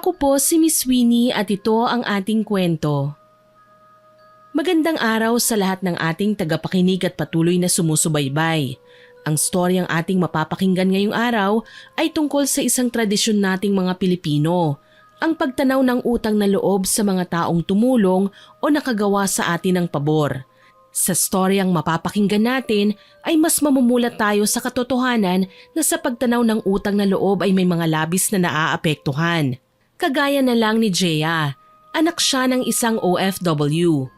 Ako po si Miss Winnie at ito ang ating kwento. Magandang araw sa lahat ng ating tagapakinig at patuloy na sumusubaybay. Ang storyang ating mapapakinggan ngayong araw ay tungkol sa isang tradisyon nating mga Pilipino, ang pagtanaw ng utang na loob sa mga taong tumulong o nakagawa sa atin ng pabor. Sa storyang mapapakinggan natin ay mas mamumulat tayo sa katotohanan na sa pagtanaw ng utang na loob ay may mga labis na naaapektuhan. Kagaya na lang ni Jeya, anak siya ng isang OFW.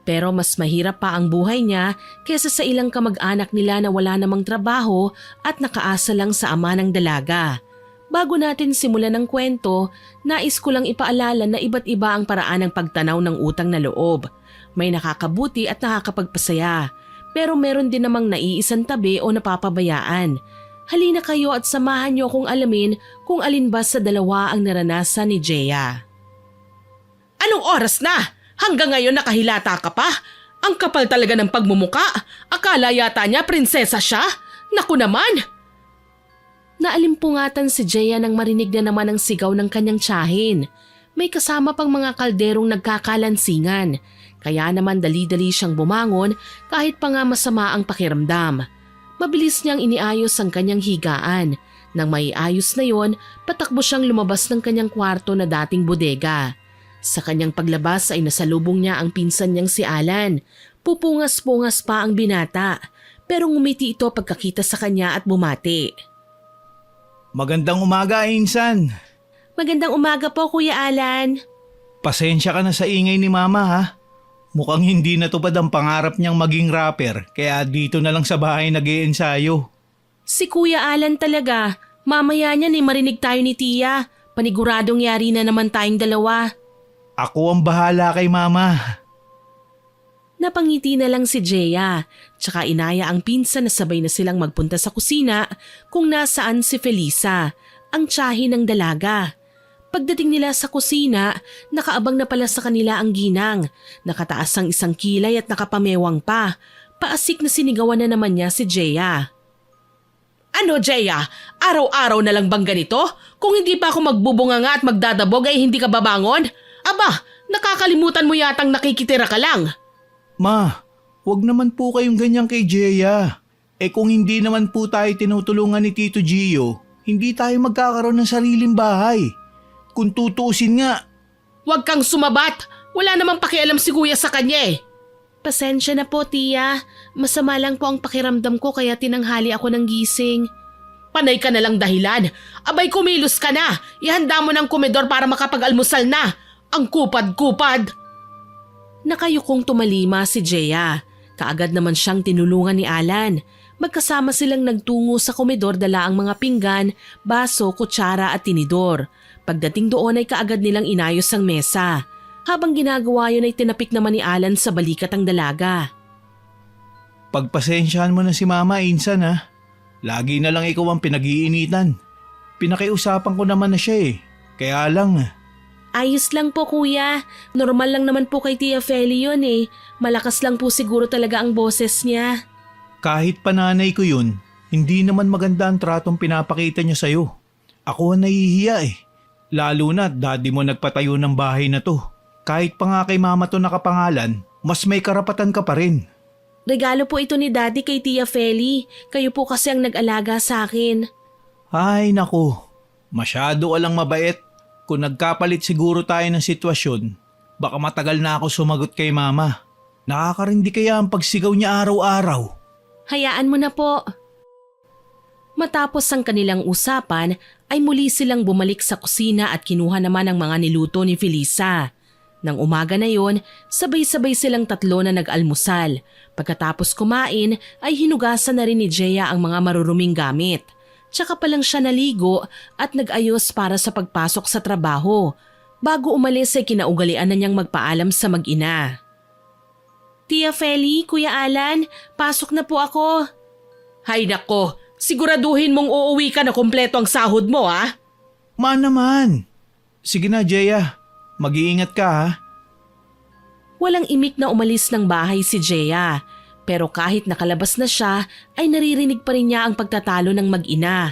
Pero mas mahirap pa ang buhay niya kesa sa ilang kamag-anak nila na wala namang trabaho at nakaasa lang sa ama ng dalaga. Bago natin simulan ng kwento, nais ko lang ipaalala na iba't iba ang paraan ng pagtanaw ng utang na loob. May nakakabuti at nakakapagpasaya, pero meron din namang naiisang tabi o napapabayaan. Halina kayo at samahan niyo kung alamin kung alin ba sa dalawa ang naranasan ni Jeya. Anong oras na? Hanggang ngayon nakahilata ka pa? Ang kapal talaga ng pagmumuka. Akala yata niya prinsesa siya? Naku naman! Naalimpungatan si Jeya nang marinig na naman ang sigaw ng kanyang tiyahin. May kasama pang mga kalderong nagkakalansingan. Kaya naman dali-dali siyang bumangon kahit pa nga masama ang pakiramdam. Mabilis niyang iniayos ang kanyang higaan. Nang maiayos na yon, patakbo siyang lumabas ng kanyang kwarto na dating bodega. Sa kanyang paglabas ay nasalubong niya ang pinsan niyang si Alan. Pupungas-pungas pa ang binata, pero ngumiti ito pagkakita sa kanya at bumati. Magandang umaga, Insan. Magandang umaga po, Kuya Alan. Pasensya ka na sa ingay ni Mama ha. Mukhang hindi natupad ang pangarap niyang maging rapper, kaya dito na lang sa bahay nag-iensayo. Si Kuya Alan talaga. Mamaya niyan marinig tayo ni Tia. Paniguradong yari na naman tayong dalawa. Ako ang bahala kay Mama. Napangiti na lang si Jeya, tsaka inaya ang pinsan na sabay na silang magpunta sa kusina kung nasaan si Felisa, ang tiyahin ng dalaga. Pagdating nila sa kusina, nakaabang na pala sa kanila ang ginang, nakataas ang isang kilay at nakapamewang pa. Paasik na sinigawan na naman niya si Jeya. Ano Jeya? Araw-araw na lang bang ganito? Kung hindi pa ako magbubunganga at magdadabog ay hindi ka babangon? Aba, nakakalimutan mo yatang nakikitira ka lang. Ma, wag naman po kayong ganyan kay Jeya. Kung hindi naman po tayo tinutulungan ni Tito Gio, hindi tayo magkakaroon ng sariling bahay. Kung tutuusin nga. Huwag kang sumabat. Wala namang pakialam si Kuya sa kanya eh. Pasensya na po, Tia. Masama lang po ang pakiramdam ko kaya tinanghali ako ng gising. Panay ka na lang dahilan. Abay kumilos ka na. Ihanda mo ng komedor para makapag-almusal na. Ang kupad-kupad. Nakayukong tumalima si Jeya. Kaagad naman siyang tinulungan ni Alan. Magkasama silang nagtungo sa komedor dala ang mga pinggan, baso, kutsara at tinidor. Pagdating doon ay kaagad nilang inayos ang mesa. Habang ginagawa yun ay tinapik naman ni Alan sa balikat ang dalaga. Pagpasensyahan mo na si Mama, Insan ha. Lagi na lang ikaw ang pinag-iinitan. Pinakiusapan ko naman na siya eh. Kaya lang. Ayos lang po kuya. Normal lang naman po kay Tia Feli yun eh. Malakas lang po siguro talaga ang boses niya. Kahit pananay ko yun, hindi naman maganda ang tratong pinapakita niya sa'yo. Ako ang nahihiya eh. Lalo na daddy mo nagpatayo ng bahay na to. Kahit pa nga kay Mama to nakapangalan, mas may karapatan ka pa rin. Regalo po ito ni Daddy kay Tia Feli. Kayo po kasi ang nag-alaga sa akin. Ay naku, masyado ka lang mabait. Kung nagkapalit siguro tayo ng sitwasyon, baka matagal na ako sumagot kay Mama. Nakakarindi kaya ang pagsigaw niya araw-araw. Hayaan mo na po. Matapos ang kanilang usapan ay muli silang bumalik sa kusina at kinuha naman ang mga niluto ni Felisa. Nang umaga na yon, sabay-sabay silang tatlo na nag-almusal. Pagkatapos kumain ay hinugasan na rin ni Jeya ang mga maruruming gamit. Tsaka pa lang siya naligo at nag-ayos para sa pagpasok sa trabaho. Bago umalis ay kinaugalian na niyang magpaalam sa mag-ina. Tia Feli, Kuya Alan, pasok na po ako. Hay nako! Siguraduhin mong uuwi ka na kumpleto ang sahod mo, ha? Ma naman. Sige na, Jeya. Mag-iingat ka, ha? Walang imik na umalis ng bahay si Jeya. Pero kahit nakalabas na siya, ay naririnig pa rin niya ang pagtatalo ng mag-ina.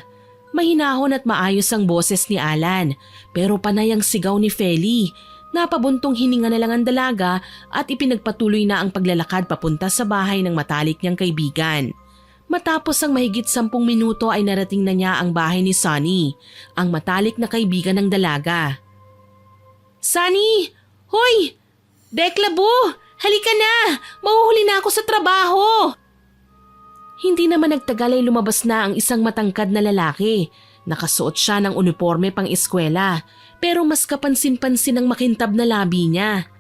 Mahinahon at maayos ang boses ni Alan, pero panay ang sigaw ni Feli. Napabuntong hininga na lang ang dalaga at ipinagpatuloy na ang paglalakad papunta sa bahay ng matalik niyang kaibigan. Matapos ang mahigit 10 minuto ay narating na niya ang bahay ni Sunny, ang matalik na kaibigan ng dalaga. Sunny! Hoy! Deklabo! Halika na! Mahuhuli na ako sa trabaho! Hindi naman nagtagal ay lumabas na ang isang matangkad na lalaki. Nakasuot siya ng uniforme pang eskwela, pero mas kapansin-pansin ang makintab na labi niya.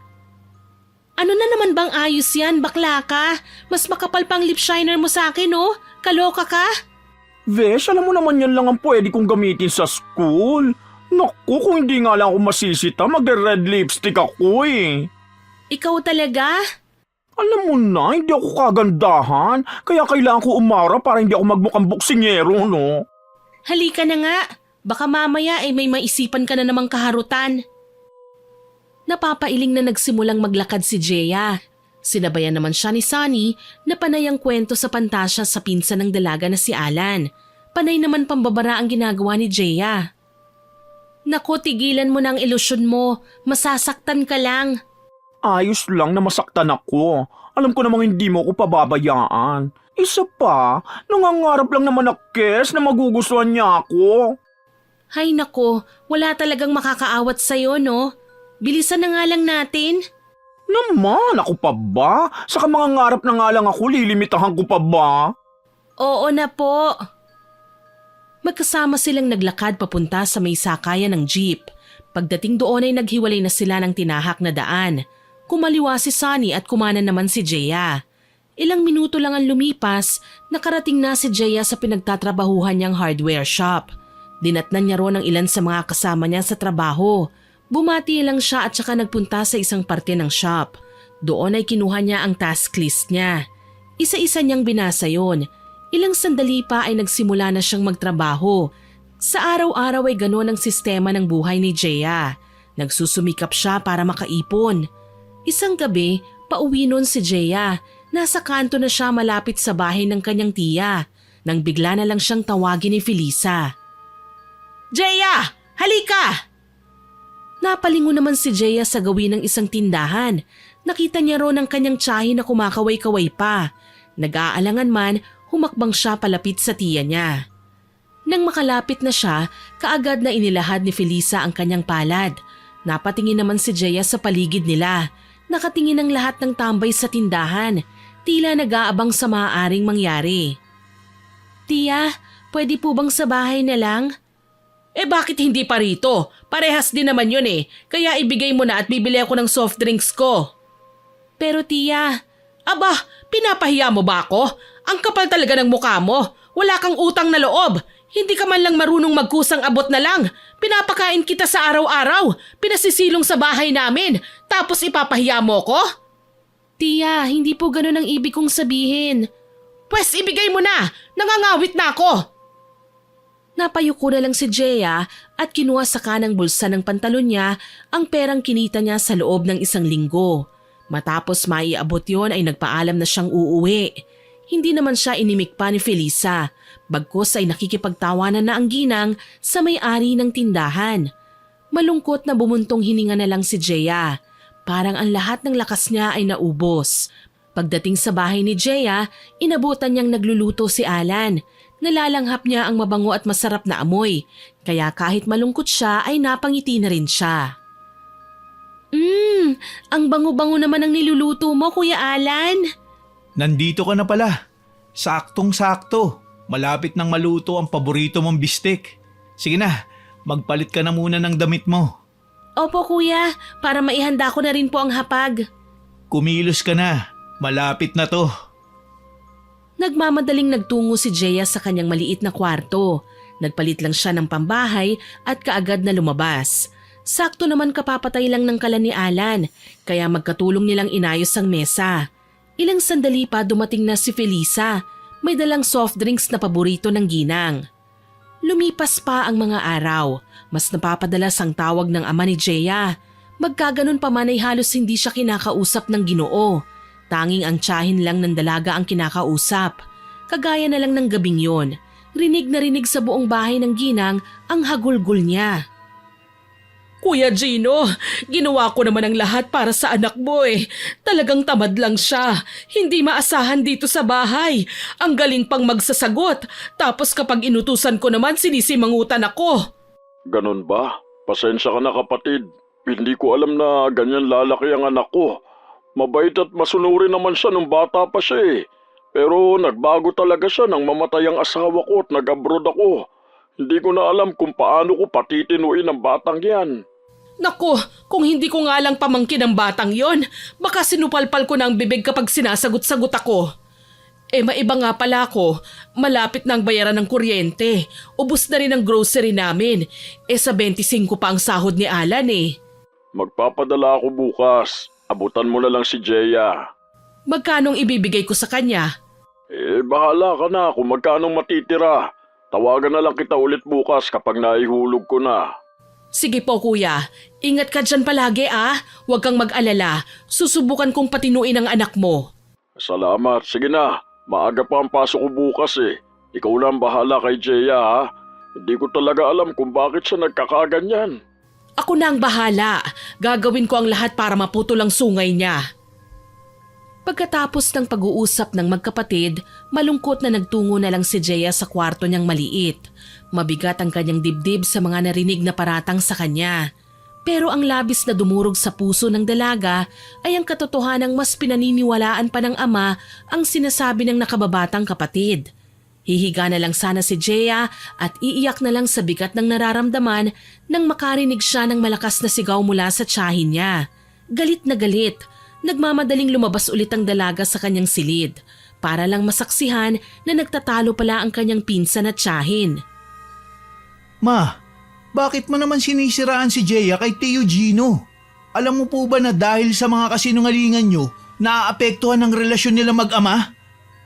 Ano na naman bang ayos yan, bakla ka? Mas makapal pang lip shiner mo sa akin, oh. Kaloka ka? Vesh, alam mo naman yan lang ang pwede kong gamitin sa school. Naku, kung hindi nga lang ako masisita, magre-red lipstick ako eh. Ikaw talaga? Alam mo na, hindi ako kagandahan, kaya kailangan ko umara para hindi ako magmukhang buksingero, no? Halika na nga. Baka mamaya ay may maisipan ka na namang kaharutan. Napapailing na nagsimulang maglakad si Jeya. Sinabayan naman siya ni Sunny na panay ang kwento sa pantasya sa pinsan ng dalaga na si Alan. Panay naman pambabara ang ginagawa ni Jeya. Naku, tigilan mo na ang ilusyon mo. Masasaktan ka lang. Ayos lang na masaktan ako. Alam ko namang hindi mo ako pababayaan. Isa pa, nangangarap lang naman na Kes na magugustuhan niya ako. Hay nako, wala talagang makakaawat sa'yo, no? Bilisan na nga lang natin. Naman, ako pa ba? Saka mangangarap na nga lang ako, lilimitahan ko pa ba? Oo na po. Magkasama silang naglakad papunta sa may sakayan ng jeep. Pagdating doon ay naghiwalay na sila ng tinahak na daan. Kumaliwa si Sunny at kumanan naman si Jeya. Ilang minuto lang ang lumipas, nakarating na si Jeya sa pinagtatrabahuhan niyang hardware shop. Dinatnan niya ron ang ilan sa mga kasama niya sa trabaho. Bumati lang siya at saka nagpunta sa isang parte ng shop. Doon ay kinuha niya ang task list niya. Isa-isa niyang binasa yon. Ilang sandali pa ay nagsimula na siyang magtrabaho. Sa araw-araw ay gano'n ang sistema ng buhay ni Jeya. Nagsusumikap siya para makaipon. Isang gabi, pauwi nun si Jeya. Nasa kanto na siya malapit sa bahay ng kanyang tiya. Nang bigla na lang siyang tawagin ni Felisa. Jeya! Halika! Napalingon naman si Jeya sa gawin ng isang tindahan. Nakita niya ron ang kanyang tiyahin na kumakaway-kaway pa. Nag-aalangan man, humakbang siya palapit sa tiya niya. Nang makalapit na siya, kaagad na inilahad ni Felisa ang kanyang palad. Napatingin naman si Jeya sa paligid nila. Nakatingin ang lahat ng tambay sa tindahan. Tila nag-aabang sa maaaring mangyari. Tiya, pwede po bang sa bahay na lang? Bakit hindi pa rito? Parehas din naman yun eh. Kaya ibigay mo na at bibili ako ng soft drinks ko. Pero tiya, aba, pinapahiya mo ba ako? Ang kapal talaga ng mukha mo. Wala kang utang na loob. Hindi ka man lang marunong magkusang abot na lang. Pinapakain kita sa araw-araw. Pinasisilong sa bahay namin. Tapos ipapahiya mo ko? Tiya, hindi po ganun ang ibig kong sabihin. Pwes ibigay mo na. Nangangawit na ako. Napayuko na lang si Jeya at kinuha sa kanang bulsa ng pantalon niya ang perang kinita niya sa loob ng 1 linggo. Matapos maiabot yon ay nagpaalam na siyang uuwi. Hindi naman siya inimik pa ni Felisa, bagkus ay nakikipagtawanan na ang ginang sa may-ari ng tindahan. Malungkot na bumuntong hininga na lang si Jeya. Parang ang lahat ng lakas niya ay naubos. Pagdating sa bahay ni Jeya, inabutan niyang nagluluto si Alan. Nalalanghap niya ang mabango at masarap na amoy, kaya kahit malungkot siya ay napangiti na rin siya. Ang bango-bango naman ang niluluto mo, Kuya Alan. Nandito ka na pala. Saktong-sakto. Malapit nang maluto ang paborito mong bistek. Sige na, magpalit ka na muna ng damit mo. Opo kuya, para maihanda ko na rin po ang hapag. Kumilos ka na. Malapit na to. Nagmamadaling nagtungo si Jeya sa kanyang maliit na kwarto. Nagpalit lang siya ng pambahay at kaagad na lumabas. Sakto naman kapapatay lang ng kalan ni Alan, kaya magkatulong nilang inayos ang mesa. Ilang sandali pa dumating na si Felisa, may dalang soft drinks na paborito ng ginang. Lumipas pa ang mga araw, mas napapadalas ang tawag ng ama ni Jeya. Magkaganon pa man ay halos hindi siya kinakausap ng Ginoo. Tanging ang tiyahin lang ng dalaga ang kinakausap. Kagaya na lang ng gabing yon. Rinig na rinig sa buong bahay ng ginang ang hagulgol niya. Kuya Gino, ginawa ko naman ang lahat para sa anak mo eh. Talagang tamad lang siya. Hindi maasahan dito sa bahay. Ang galing pang magsasagot. Tapos kapag inutusan ko naman sinisimangutan ako. Ganon ba? Pasensya ka na kapatid. Hindi ko alam na ganyan lalaki ang anak ko. Mabait at masunuri naman siya nung bata pa siya eh. Pero nagbago talaga siya nang mamatay ang asawa ko at nag-abroad ako. Hindi ko na alam kung paano ko patitinuin ang batang yan. Naku, kung hindi ko nga lang pamangkin ang batang yon, baka sinupalpal ko ng bibig kapag sinasagot-sagot ako. Maiba nga pala ako, malapit na ang bayaran ng kuryente. Ubus na rin ang grocery namin. Sa 25 pa ang sahod ni Alan eh. Magpapadala ako bukas. Abutan mo na lang si Jeya. Magkanong ibibigay ko sa kanya? Bahala ka na kung magkanong matitira. Tawagan na lang kita ulit bukas kapag naihulog ko na. Sige po kuya, ingat ka dyan palagi ah. Huwag kang mag-alala, susubukan kong patinuin ang anak mo. Salamat. Sige na. Maaga pa ang pasok ko bukas eh. Ikaw lang bahala kay Jeya ha. Hindi ko talaga alam kung bakit siya nagkakaganyan. Ako na ang bahala, gagawin ko ang lahat para maputol ang sungay niya. Pagkatapos ng pag-uusap ng magkapatid, malungkot na nagtungo na lang si Jeya sa kwarto niyang maliit. Mabigat ang kanyang dibdib sa mga narinig na paratang sa kanya. Pero ang labis na dumurog sa puso ng dalaga ay ang katotohanang mas pinaniniwalaan pa ng ama ang sinasabi ng nakababatang kapatid. Hihiga na lang sana si Jeya at iiyak na lang sa bigat ng nararamdaman nang makarinig siya ng malakas na sigaw mula sa tiyahin niya. Galit na galit. Nagmamadaling lumabas ulit ang dalaga sa kanyang silid para lang masaksihan na nagtatalo pala ang kanyang pinsan at tiyahin. Ma, bakit mo naman sinisiraan si Jeya kay Tio Gino? Alam mo po ba na dahil sa mga kasinungalingan nyo, naaapektuhan ang relasyon nila mag-ama?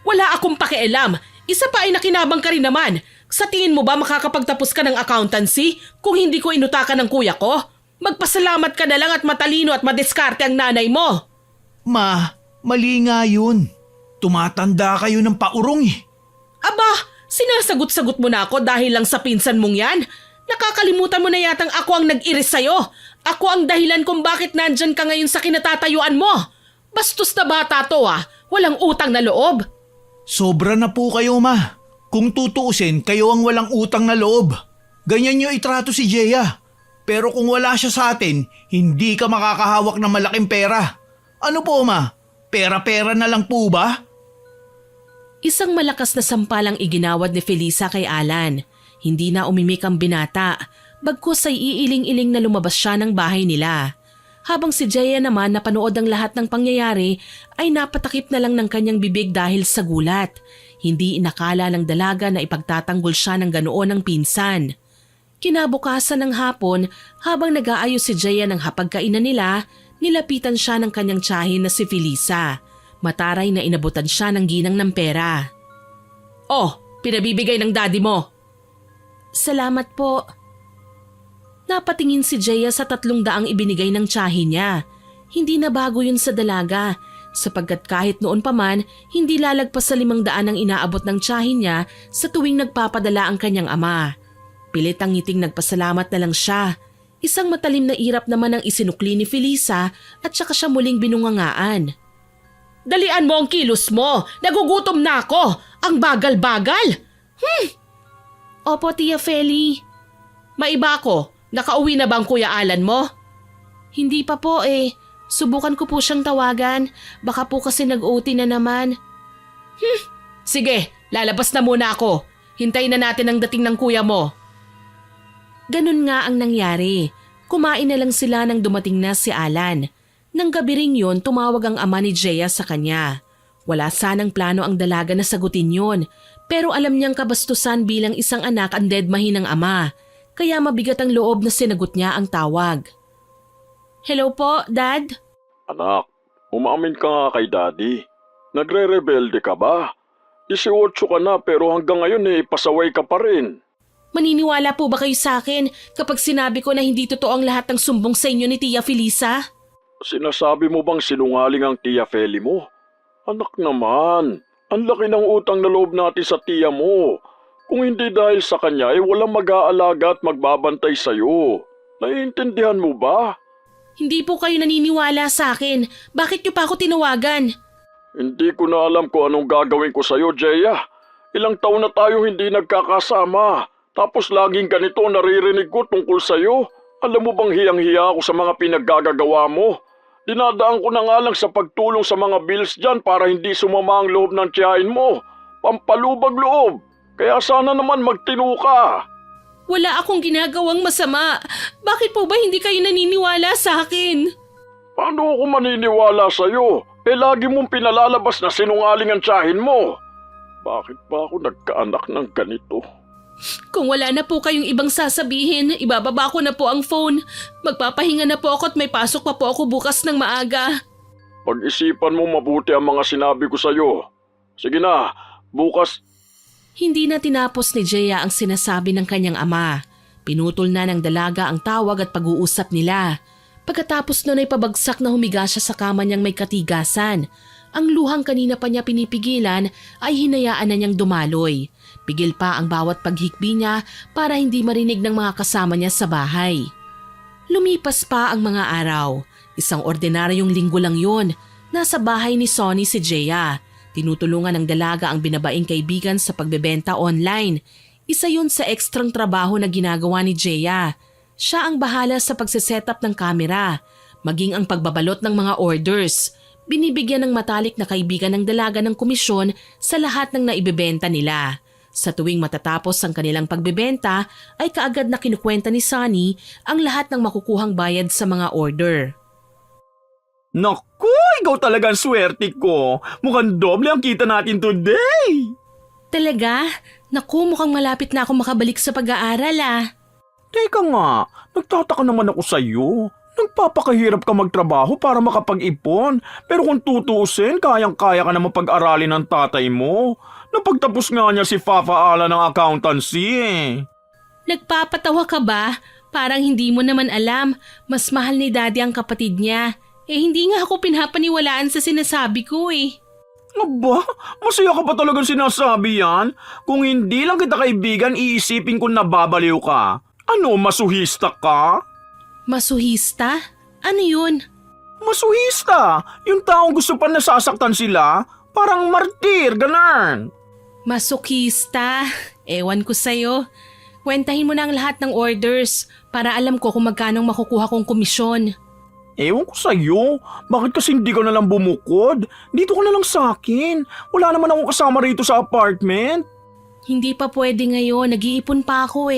Wala akong pakialam. Isa pa ay nakinabang ka rin naman. Sa tingin mo ba makakapagtapos ka ng accountancy kung hindi ko inutakan ng kuya ko? Magpasalamat ka na lang at matalino at madiskarte ang nanay mo. Ma, mali nga yun. Tumatanda kayo ng paurong eh. Aba, sinasagot-sagot mo na ako dahil lang sa pinsan mong yan. Nakakalimutan mo na yatang ako ang nag-iris sa'yo. Ako ang dahilan kung bakit nandyan ka ngayon sa kinatatayuan mo. Bastos na bata to ah. Walang utang na loob. Sobra na po kayo, ma. Kung tutuusin, kayo ang walang utang na loob. Ganyan nyo itrato si Jeya. Pero kung wala siya sa atin, hindi ka makakahawak ng malaking pera. Ano po, ma? Pera-pera na lang po ba? Isang malakas na sampalang iginawad ni Felisa kay Alan. Hindi na umimik ang binata, bagkus ay iiling-iling na lumabas siya ng bahay nila. Habang si Jeya naman napanood ang lahat ng pangyayari ay napatakip na lang ng kanyang bibig dahil sa gulat. Hindi inakala ng dalaga na ipagtatanggol siya ng ganoon ng pinsan. Kinabukasan ng hapon habang nag-aayos si Jeya ng hapagkainan nila, nilapitan siya ng kanyang tiyahin na si Felisa. Mataray na inabutan siya ng ginang ng pera. Oh, pinabibigay ng daddy mo. Salamat po. Napatingin si Jeya sa 300 ibinigay ng tiyahin niya. Hindi na bago yun sa dalaga, sapagkat kahit noon pa man, hindi lalagpas sa 500 ang inaabot ng tiyahin niya sa tuwing nagpapadala ang kanyang ama. Pilit ang ngiting nagpasalamat na lang siya. Isang matalim na irap naman ang isinukli ni Felisa at saka siya muling binungangaan. Dalian mo ang kilos mo! Nagugutom na ako! Ang bagal-bagal! Opo, Tia Feli. Maiba ako. Nakauwi na ba ang Kuya Alan mo? Hindi pa po eh. Subukan ko po siyang tawagan. Baka po kasi nag-OT na naman. Sige, lalabas na muna ako. Hintayin na natin ang dating ng kuya mo. Ganun nga ang nangyari. Kumain na lang sila nang dumating na si Alan. Nang gabi ring yun, tumawag ang ama ni Jeya sa kanya. Wala sanang plano ang dalaga na sagutin yun, pero alam niyang kabastusan bilang isang anak ang dedmahin ng ama, kaya mabigat ang loob na sinagot niya ang tawag. Hello po, Dad? Anak, umamin ka nga kay Daddy. Nagre-rebelde ka ba? 18 ka na pero hanggang ngayon pasaway ka pa rin. Maniniwala po ba kayo sa akin kapag sinabi ko na hindi totoo ang lahat ng sumbong sa inyo ni Tia Felisa? Sinasabi mo bang sinungaling ang Tia Feli mo? Anak naman, ang laki ng utang na loob natin sa tiya mo. Kung hindi dahil sa kanya, walang mag-aalaga at magbabantay sa'yo. Naiintindihan mo ba? Hindi po kayo naniniwala sa akin. Bakit niyo pa ako tinawagan? Hindi ko na alam kung anong gagawin ko sa'yo, Jeya. Ilang taon na tayo hindi nagkakasama. Tapos laging ganito naririnig ko tungkol sa'yo. Alam mo bang hiyang-hiya ako sa mga pinaggagawa mo? Dinadaan ko na nga lang sa pagtulong sa mga bills dyan para hindi sumama ang loob ng tiyahin mo. Pampalubag loob. Kaya sana naman magtino ka. Wala akong ginagawang masama. Bakit po ba hindi kayo naniniwala sa akin? Paano ako maniniwala sa'yo? Lagi mong pinalalabas na sinungaling ang tiyahin mo. Bakit ba ako nagkaanak ng ganito? Kung wala na po kayong ibang sasabihin, ibababa ko na po ang phone. Magpapahinga na po ako at may pasok pa po ako bukas ng maaga. Pag-isipan mo mabuti ang mga sinabi ko sa'yo. Sige na, bukas. Hindi na tinapos ni Jeya ang sinasabi ng kanyang ama. Pinutol na ng dalaga ang tawag at pag-uusap nila. Pagkatapos nun ay pabagsak na humiga siya sa kama niyang may katigasan. Ang luhang kanina pa niya pinipigilan ay hinayaan na niyang dumaloy. Pigil pa ang bawat paghikbi niya para hindi marinig ng mga kasama niya sa bahay. Lumipas pa ang mga araw. Isang ordinaryong linggo lang yun. Nasa bahay ni Sonny si Jeya. Tinutulungan ng dalaga ang binabaing kaibigan sa pagbebenta online. Isa yun sa ekstrang trabaho na ginagawa ni Jeya. Siya ang bahala sa pagsisetup ng kamera, maging ang pagbabalot ng mga orders. Binibigyan ng matalik na kaibigan ng dalaga ng komisyon sa lahat ng naibebenta nila. Sa tuwing matatapos ang kanilang pagbebenta ay kaagad na kinukwenta ni Sonny ang lahat ng makukuhang bayad sa mga order. Naku, ikaw talaga ang swerte ko. Mukhang doble ang kita natin today. Talaga? Naku, mukhang malapit na ako makabalik sa pag-aaral Teka nga, nagtataka naman ako sa'yo. Nagpapakahirap ka magtrabaho para makapag-ipon. Pero kung tutuusin, kayang-kaya ka naman pag-aralin ng tatay mo. Napagtapos nga niya si Fafa Ala ng accountancy Nagpapatawa ka ba? Parang hindi mo naman alam. Mas mahal ni Daddy ang kapatid niya. Hindi nga ako pinapaniwalaan sa sinasabi ko Aba, masaya ka pa talagang sinasabi yan? Kung hindi lang kita kaibigan, iisipin ko nababaliw ka. Ano, masuhista ka? Masuhista? Ano yun? Masuhista! Yung taong gusto pa nasasaktan sila, parang martir, ganon. Masokista? Ewan ko sa'yo. Kwentahin mo na ang lahat ng orders para alam ko kung magkano makukuha kong komisyon. Ewan ko sa'yo, bakit kasi hindi ka nalang bumukod? Dito ka na lang sa'kin. Wala naman akong kasama rito sa apartment. Hindi pa pwede ngayon, nag-iipon pa ako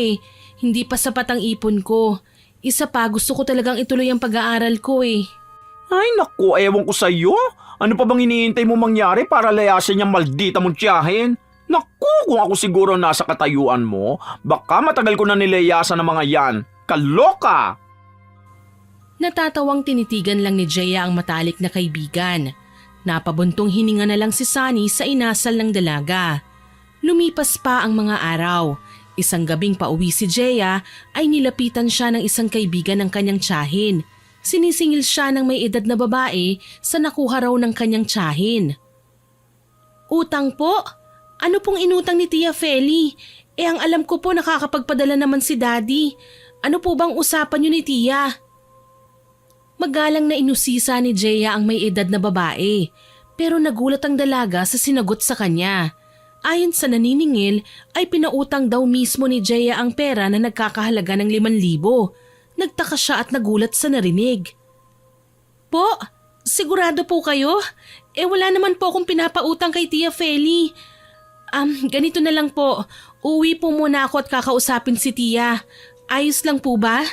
Hindi pa sapat ang ipon ko. Isa pa, gusto ko talagang ituloy ang pag-aaral ko Ay naku, ewan ko sa'yo. Ano pa bang iniintay mo mangyari para layasin niyang maldita mong tiyahin? Naku, kung ako siguro nasa katayuan mo, baka matagal ko na nilayasan ng mga yan. Kaloka! Natatawang tinitigan lang ni Jeya ang matalik na kaibigan. Napabuntong hininga na lang si Sonny sa inasal ng dalaga. Lumipas pa ang mga araw. Isang gabing pauwi si Jeya ay nilapitan siya ng isang kaibigan ng kanyang tiyahin. Sinisingil siya ng may edad na babae sa nakuha raw ng kanyang tiyahin. Utang po? Ano pong inutang ni Tia Feli? Ang alam ko po nakakapagpadala naman si Daddy. Ano po bang usapan niyo ni Tia? Magalang na inusisa ni Jeya ang may edad na babae, pero nagulat ang dalaga sa sinagot sa kanya. Ayon sa naniningil ay pinautang daw mismo ni Jeya ang pera na nagkakahalaga ng 5,000. Nagtaka siya at nagulat sa narinig. Po, sigurado po kayo? Wala naman po akong pinapautang kay Tia Feli. Ganito na lang po, uwi po muna ako at kakausapin si Tia. Ayos lang po ba?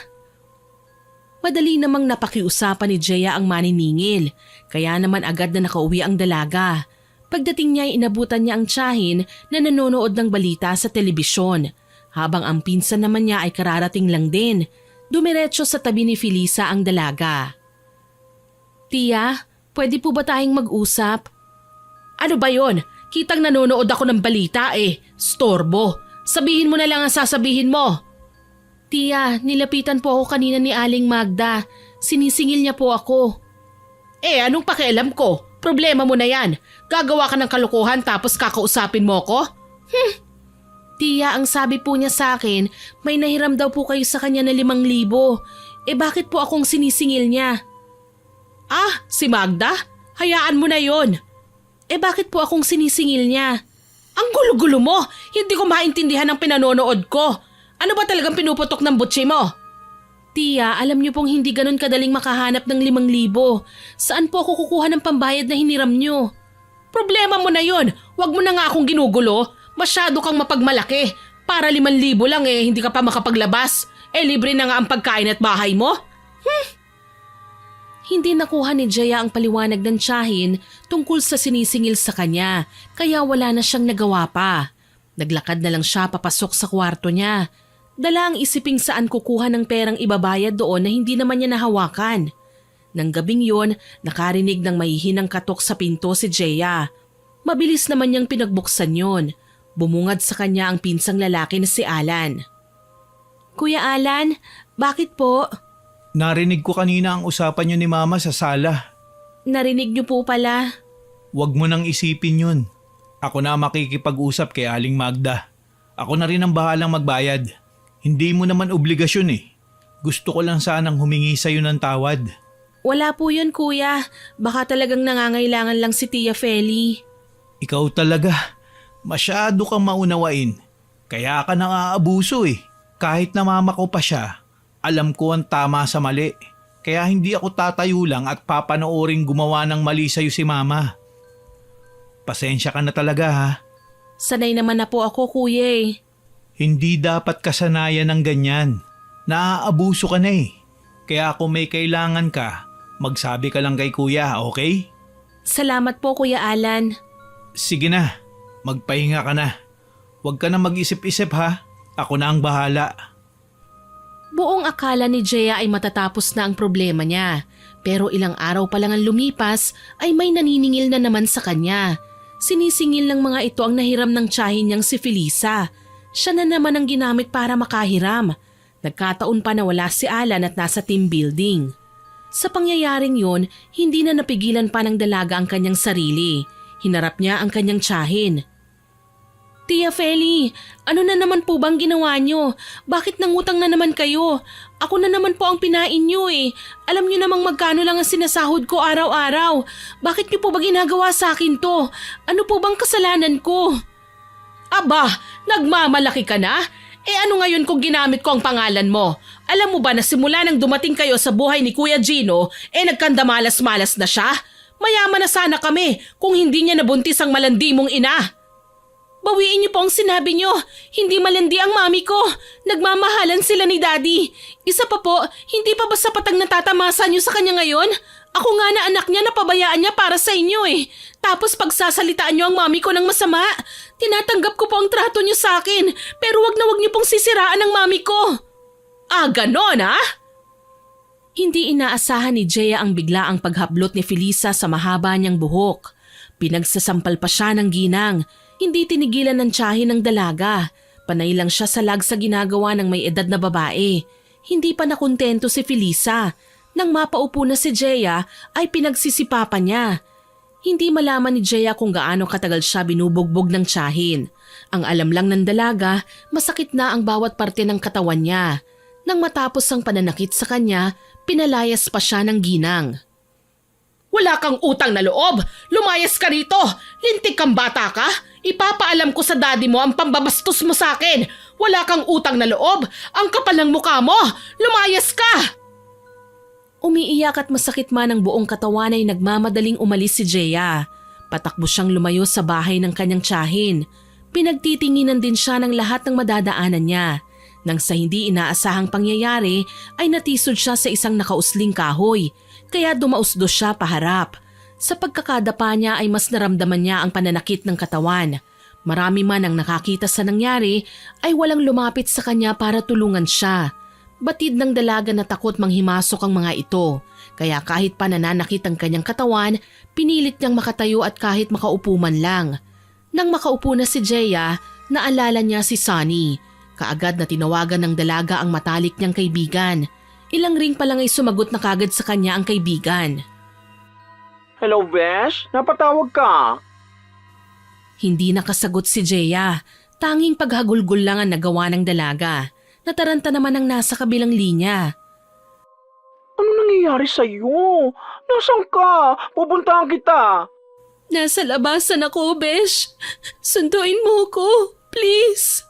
Madali namang napakiusapan ni Jeya ang maniningil, kaya naman agad na nakauwi ang dalaga. Pagdating niya ay inabutan niya ang tiyahin na nanonood ng balita sa telebisyon, habang ang pinsan naman niya ay kararating lang din. Dumiretso sa tabi ni Felisa ang dalaga. Tia, pwede po ba tayong mag-usap? Ano ba yon? Kitang nanonood ako ng balita Storbo. Sabihin mo na lang ang sasabihin mo. Tia, nilapitan po ako kanina ni Aling Magda. Sinisingil niya po ako. Anong pakialam ko? Problema mo na yan. Gagawa ka ng kalokohan tapos kakausapin mo ko? Tiya, ang sabi po niya sa akin, may nahiram daw po kayo sa kanya na 5,000. Bakit po akong sinisingil niya? Ah, si Magda? Hayaan mo na yon. Bakit po akong sinisingil niya? Ang gulo-gulo mo! Hindi ko maintindihan ang pinanonood ko. Ano ba talagang pinuputok ng butsi mo? Tiya, alam niyo pong hindi ganun kadaling makahanap ng 5,000. Saan po ako kukuha ng pambayad na hiniram niyo? Problema mo na yon. Huwag mo na nga akong ginugulo. Masyado kang mapagmalaki. Para 5,000 lang hindi ka pa makapaglabas. Libre na nga ang pagkain at bahay mo? Hindi nakuha ni Jaya ang paliwanag ng tiyahin tungkol sa sinisingil sa kanya, kaya wala na siyang nagawa pa. Naglakad na lang siya papasok sa kwarto niya. Dala ang isiping saan kukuha ng perang ibabayad doon na hindi naman niya nahawakan. Nang gabing yon, nakarinig ng mahihinang katok sa pinto si Jaya. Mabilis naman niyang pinagbuksan yon. Bumungad sa kanya ang pinsang lalaki na si Alan. Kuya Alan, bakit po? Narinig ko kanina ang usapan niyo ni Mama sa sala. Narinig niyo po pala. Huwag mo nang isipin yun. Ako na makikipag-usap kay Aling Magda. Ako na rin ang bahalang magbayad. Hindi mo naman obligasyon Gusto ko lang sanang humingi sa'yo ng tawad. Wala po yun, kuya. Baka talagang nangangailangan lang si Tia Feli. Ikaw talaga. Masyado kang maunawain. Kaya ka nang aabuso Kahit na mama ko pa siya, alam ko ang tama sa mali. Kaya hindi ako tatayo lang at papanooring gumawa ng mali sa'yo si Mama. Pasensya ka na talaga ha. Sanay naman na po ako, kuya Hindi dapat kasanayan ng ganyan. Naaabuso ka na Kaya kung may kailangan ka, magsabi ka lang kay kuya, okay? Salamat po, Kuya Alan. Sige na, magpahinga ka na. Huwag ka na mag-isip-isip ha. Ako na ang bahala. Buong akala ni Jaya ay matatapos na ang problema niya. Pero ilang araw pa lang ang lumipas ay may naniningil na naman sa kanya. Sinisingil ng mga ito ang nahiram ng tiyahin niyang si Felisa. Siya na naman ang ginamit para makahiram. Nagkataon pa na wala si Alan at nasa team building. Sa pangyayaring yon, hindi na napigilan pa ng dalaga ang kanyang sarili. Hinarap niya ang kanyang tiyahin. Tia Feli, ano na naman po bang ginawa niyo? Bakit nangutang na naman kayo? Ako na naman po ang pinain niyo Alam niyo namang magkano lang ang sinasahod ko araw-araw. Bakit niyo po ba ginagawa sa akin to? Ano po bang kasalanan ko? Aba, nagmamalaki ka na? Ano ngayon kung ginamit ko ang pangalan mo? Alam mo ba na simula nang dumating kayo sa buhay ni Kuya Gino, nagkandamalas-malas na siya? Mayaman na sana kami kung hindi niya nabuntis ang malandi mong ina. Bawiin niyo po ang sinabi niyo. Hindi malandi ang mami ko. Nagmamahalan sila ni Daddy. Isa pa po, hindi pa ba sapat ang natatamasa niyo sa kanya ngayon? Ako nga na anak niya, napabayaan niya para sa inyo Tapos pagsasalitaan niyo ang mami ko ng masama. Tinatanggap ko po ang trato niyo sa akin, pero wag na wag niyo pong sisiraan ang mami ko. Ah, ganon ha? Hindi inaasahan ni Jaya ang biglaang paghablot ni Felisa sa mahaba niyang buhok. Pinagsasampal pa siya ng ginang. Hindi tinigilan ng tiyahin ng dalaga. Panay lang siya sa lag sa ginagawa ng may edad na babae. Hindi pa nakontento si Felisa. Nang mapaupo na si Jaya ay pinagsisipapan niya. Hindi malaman ni Jaya kung gaano katagal siya binubugbog ng tiyahin. Ang alam lang ng dalaga, masakit na ang bawat parte ng katawan niya. Nang matapos ang pananakit sa kanya, pinalayas pa siya ng ginang. Wala kang utang na loob! Lumayas ka rito! Lintik kang bata ka! Ipapaalam ko sa daddy mo ang pambabastos mo sa akin! Wala kang utang na loob! Ang kapal ng mukha mo! Lumayas ka! Umiiyak at masakit man ang buong katawan ay nagmamadaling umalis si Jaya. Patakbo siyang lumayo sa bahay ng kanyang tiyahin. Pinagtitinginan din siya ng lahat ng madadaanan niya. Nang sa hindi inaasahang pangyayari ay natisod siya sa isang nakausling kahoy. Kaya dumausdos siya paharap. Sa pagkakadapa niya ay mas naramdaman niya ang pananakit ng katawan. Marami man ang nakakita sa nangyari ay walang lumapit sa kanya para tulungan siya. Batid ng dalaga na takot manghimasok ang mga ito. Kaya kahit pa nananakit ang kanyang katawan, pinilit niyang makatayo at kahit makaupo man lang. Nang makaupo na si Jaya, naalala niya si Sunny. Kaagad na tinawagan ng dalaga ang matalik niyang kaibigan. Ilang ring pa lang ay sumagot na kagad sa kanya ang kaibigan. Hello, Besh? Napatawag ka? Hindi nakasagot si Jaya. Tanging paghagulgol lang ang nagawa ng dalaga. Nataranta naman ang nasa kabilang linya. Ano nangyayari sa'yo? Nasaan ka? Pupuntahan kita. Nasa labasan ako, Besh. Sunduin mo ko, please.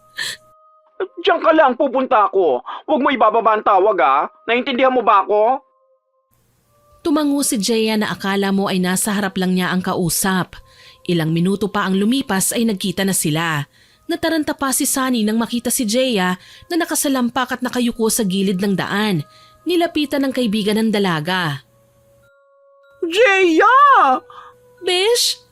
Diyan ka lang, pupunta ako. Huwag mo ibababa ang tawag Naintindihan mo ba ako? Tumango si Jeya na akala mo ay nasa harap lang niya ang kausap. Ilang minuto pa ang lumipas ay nagkita na sila. Nataranta pa si Sunny nang makita si Jeya na nakasalampak at nakayuko sa gilid ng daan. Nilapitan ng kaibigan ng dalaga. Jeya! Besh!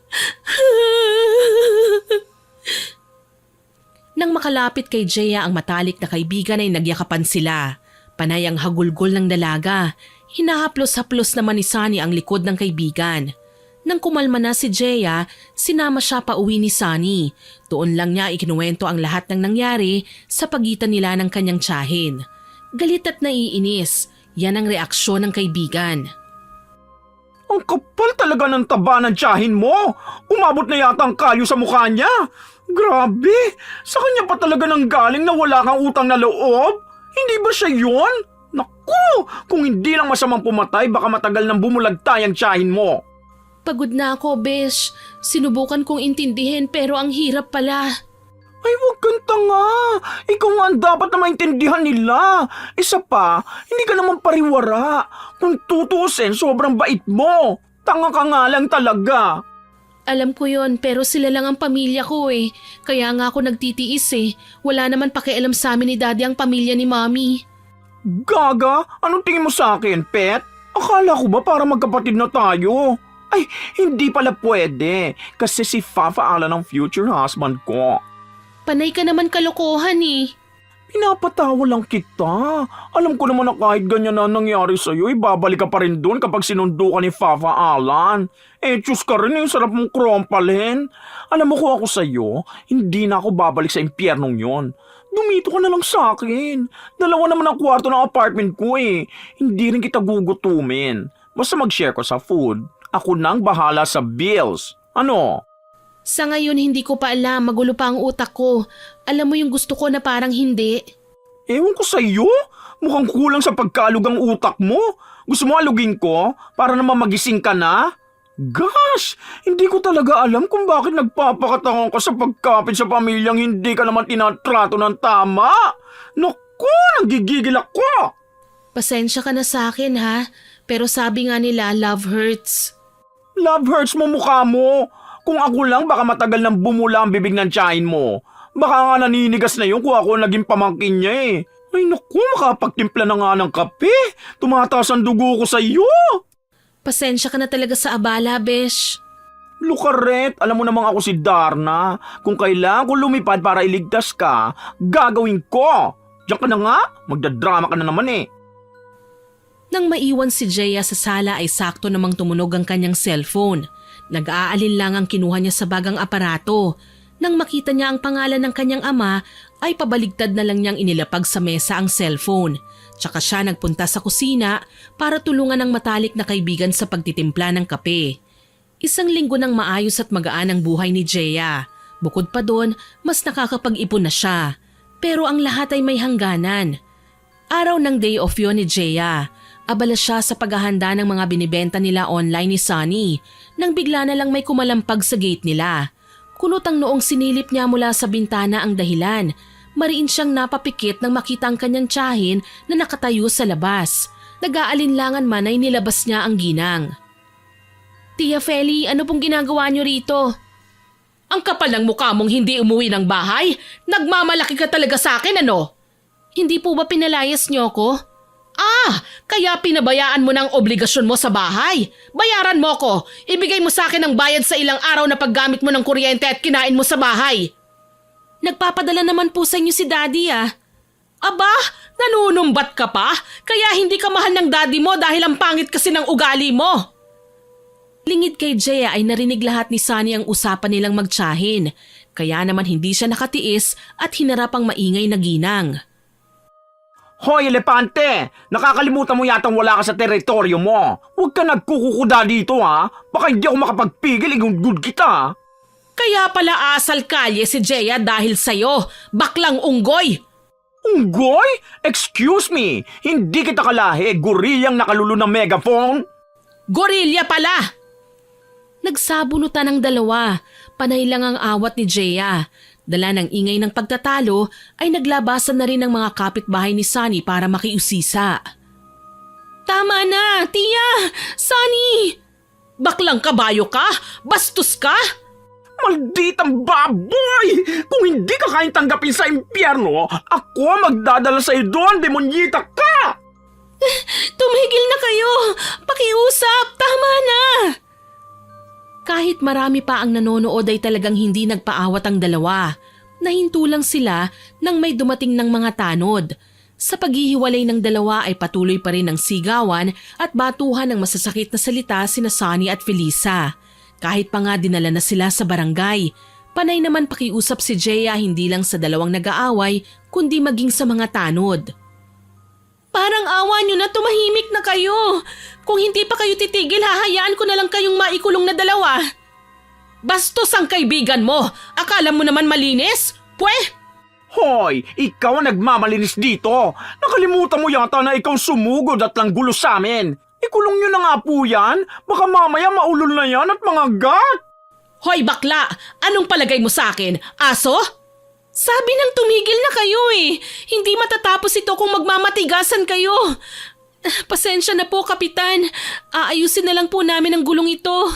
Nang makalapit kay Jeya ang matalik na kaibigan ay nagyakapan sila. Panay ang hagulgol ng dalaga. Hinahaplos-haplos naman ni Sunny ang likod ng kaibigan. Nang kumalma na si Jeya, sinama siya pa uwi ni Sunny. Doon lang niya ikinuwento ang lahat ng nangyari sa pagitan nila ng kanyang tiyahin. Galit at naiinis, yan ang reaksyon ng kaibigan. Ang kapal talaga ng taba ng tiyahin mo. Umabot na yata ang kalyo sa mukha niya. Grabe, sa kanya pa talaga nang galing na wala kang utang na loob? Hindi ba siya yun? Naku, kung hindi lang masamang pumatay, baka matagal nang bumulagtay ang tiyahin mo. Pagod na ako, Besh. Sinubukan kong intindihin pero ang hirap pala. Ay, huwag kang tanga. Ikaw nga ang dapat na maintindihan nila. Isa pa, hindi ka naman pariwara. Kung tutusin, sobrang bait mo. Tanga ka nga lang talaga. Alam ko yon pero sila lang ang pamilya ko eh. Kaya nga ako nagtitiis eh. Wala naman pakialam sa amin ni Daddy ang pamilya ni Mommy. Gaga, anong tingin mo sa akin, pet? Akala ko ba para magkapatid na tayo? Ay, hindi pala pwede. Kasi si Fafa Alan ang future husband ko. Panay ka naman kalokohan eh. Pinapatawa lang kita. Alam ko naman na kahit ganyan na nangyari sa'yo, babalik ka pa rin doon kapag sinundo ka ni Fafa Alan. Chus ka rin, sarap mong krompalin. Alam mo kung ako sa'yo, hindi na ako babalik sa impyernong yon. Dumito ka na lang sa akin. Dalawa naman ang kwarto ng apartment ko eh. Hindi rin kita gugutumin. Basta mag-share ko sa food. Ako nang bahala sa bills. Ano? Sa ngayon hindi ko pa alam, magulo pa ang utak ko. Alam mo yung gusto ko na parang hindi. Ewan ko sa'yo. Mukhang kulang sa pagkaalog ang utak mo. Gusto mo alugin ko para naman magising ka na? Gosh! Hindi ko talaga alam kung bakit nagpapakatangon ka sa pagkapit sa pamilyang hindi ka naman tinatrato ng tama. Naku, nagigigil ako! Pasensya ka na sa akin ha, pero sabi nga nila love hurts. Love hurts mo mukha mo. Kung ako lang, baka matagal nang bumula ang bibig ng tiyahin mo. Baka nga naninigas na yun kung ako naging pamangkin niya eh. Ay naku, makapagtimpla na nga ng kape. Tumataas ang dugo ko sa iyo. Pasensya ka na talaga sa abala, Besh. Lukaret, alam mo namang ako si Darna. Kung kailangan ko lumipad para iligtas ka, gagawin ko. Diyan ka na nga, magdadrama ka na naman eh. Nang maiwan si Jeya sa sala ay sakto namang tumunog ang kanyang cellphone. Nag-aalin lang ang kinuha niya sa bagang aparato. Nang makita niya ang pangalan ng kanyang ama, ay pabaligtad na lang niyang inilapag sa mesa ang cellphone. Tsaka siya nagpunta sa kusina para tulungan ang matalik na kaibigan sa pagtitimpla ng kape. Isang linggo nang maayos at magaan ang buhay ni Jeya. Bukod pa doon, mas nakakapag-ipon na siya. Pero ang lahat ay may hangganan. Araw ng day off yun ni Jeya. Abala siya sa paghahanda ng mga binibenta nila online ni Sunny nang bigla na lang may kumalampag sa gate nila. Kunot ang noong sinilip niya mula sa bintana ang dahilan. Mariin siyang napapikit nang makita ang kanyang tiyahin na nakatayo sa labas. Nag-aalinlangan man ay nilabas niya ang ginang. Tia Feli, ano pong ginagawa niyo rito? Ang kapal ng mukha mong hindi umuwi ng bahay? Nagmamalaki ka talaga sa akin, ano? Hindi po ba pinalayas niyo ako? Kaya pinabayaan mo ng obligasyon mo sa bahay. Bayaran mo ko. Ibigay mo sa akin ang bayad sa ilang araw na paggamit mo ng kuryente at kinain mo sa bahay. Nagpapadala naman po sa inyo si Daddy Aba, nanunumbat ka pa? Kaya hindi ka mahal ng Daddy mo dahil ang pangit kasi ng ugali mo. Lingid kay Jeya ay narinig lahat ni Sunny ang usapan nilang magtiyahin. Kaya naman hindi siya nakatiis at hinarap ang maingay na ginang. Hoy, elepante! Nakakalimutan mo yatang wala ka sa teritoryo mo. Huwag ka nagkukukuda dito ha. Baka hindi ako makapagpigil, igundud kita. Kaya pala asal kalye si Jeya dahil sa'yo, baklang unggoy! Unggoy? Excuse me, hindi kita kalahi, gorillang nakalulo ng megaphone. Gorilya pala! Nagsabunutan ang dalawa, panay lang ang awat ni Jeya. Dala ng ingay ng pagtatalo ay naglabasan na rin ng mga kapitbahay ni Sunny para makiusisa. Tama na, Tia! Sunny! Baklang kabayo ka? Bastos ka? Malditang baboy! Kung hindi ka kayang tanggapin sa impyerno, ako magdadala sa'yo doon, demonyita ka! Tumigil na kayo! Pakiusap! Tama na! Kahit marami pa ang nanonood ay talagang hindi nagpaawat ang dalawa. Nahinto lang sila nang may dumating ng mga tanod. Sa paghihiwalay ng dalawa ay patuloy pa rin ang sigawan at batuhan ng masasakit na salita sina Sunny at Felisa. Kahit pa nga dinala na sila sa barangay, panay naman pakiusap si Jeya hindi lang sa dalawang nag-aaway kundi maging sa mga tanod. Parang awa nyo na, tumahimik na kayo. Kung hindi pa kayo titigil, hahayaan ko na lang kayong maikulong na dalawa. Bastos ang kaibigan mo. Akala mo naman malinis? Pwe! Hoy, ikaw ang nagmamalinis dito. Nakalimutan mo yata na ikaw sumugod at langgulo sa amin. Ikulong nyo na nga po yan. Baka mamaya maulol na yan at mga gat. Hoy bakla, anong palagay mo sa akin? Aso? Sabi nang tumigil na kayo eh. Hindi matatapos ito kung magmamatigasan kayo. Pasensya na po, Kapitan. Aayusin na lang po namin ang gulong ito.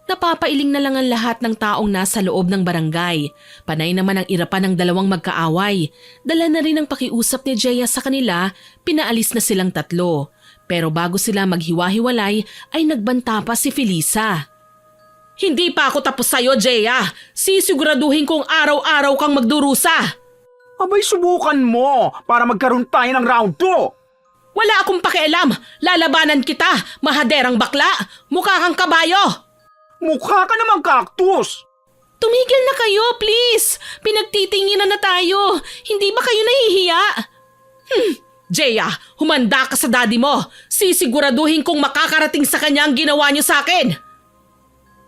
Napapailing na lang ang lahat ng taong nasa loob ng barangay. Panay naman ang irapan ng dalawang magkaaway. Dala na rin ang pakiusap ni Jeya sa kanila, pinaalis na silang tatlo. Pero bago sila maghiwa-hiwalay ay nagbanta pa si Felisa. Hindi pa ako tapos sa'yo, Jeya. Sisiguraduhin kong araw-araw kang magdurusa. Abay, subukan mo para magkaroon tayo ng round 2. Wala akong pakialam. Lalabanan kita, mahaderang bakla. Mukha kang kabayo. Mukha ka namang cactus. Tumigil na kayo, please. Pinagtitinginan na tayo. Hindi ba kayo nahihiya? Jeya, humanda ka sa daddy mo. Sisiguraduhin kong makakarating sa kanya ang ginawa niyo sa akin.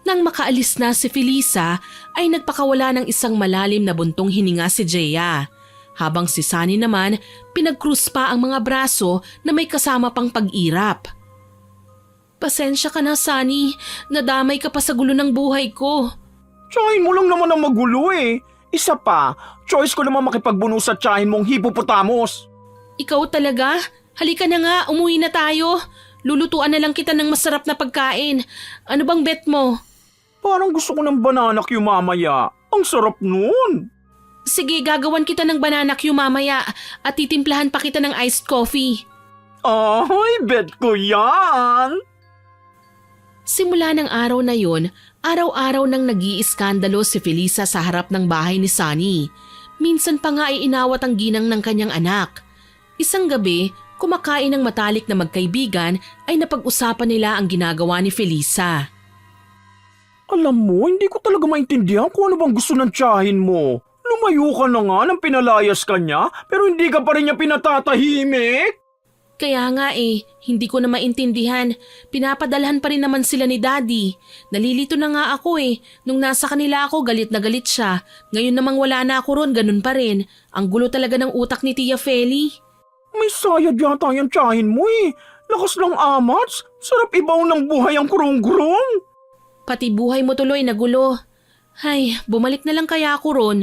Nang makaalis na si Felisa, ay nagpakawala ng isang malalim na buntong hininga si Jeya. Habang si Sunny naman, pinag-cruise pa ang mga braso na may kasama pang pag-irap. Pasensya ka na, Sunny. Nadamay ka pa sa gulo ng buhay ko. Tsahin mo lang naman ang magulo eh. Isa pa, choice ko naman makipagbuno sa tsahin mong hippopotamus. Ikaw talaga? Halika na nga, umuwi na tayo. Lulutuan na lang kita ng masarap na pagkain. Ano bang bet mo? Parang gusto ko ng banana Q mamaya. Ang sarap nun. Sige, gagawan kita ng banana Q mamaya at titimplahan pa kita ng iced coffee. Ay, bet ko yan. Simula ng araw na yun, araw-araw nang nag-iiskandalo si Felisa sa harap ng bahay ni Sunny. Minsan pa nga ay inawat ang ginang ng kanyang anak. Isang gabi, kumakain ng matalik na magkaibigan ay napag-usapan nila ang ginagawa ni Felisa. Alam mo, hindi ko talaga maintindihan kung ano bang gusto ng tsahin mo. Lumayo ka na nga nang pinalayas ka niya, pero hindi ka pa rin niya pinatatahimik. Kaya nga hindi ko na maintindihan. Pinapadalhan pa rin naman sila ni Daddy. Nalilito na nga ako Nung nasa kanila ako, galit na galit siya. Ngayon namang wala na ako ron, ganun pa rin. Ang gulo talaga ng utak ni Tia Feli. May sayad yata yung tsahin mo Lakas ng amats. Sarap ibaw ng buhay ang kurong-kurong. Pati buhay mo tuloy nagulo. Ay, bumalik na lang kaya ako ron.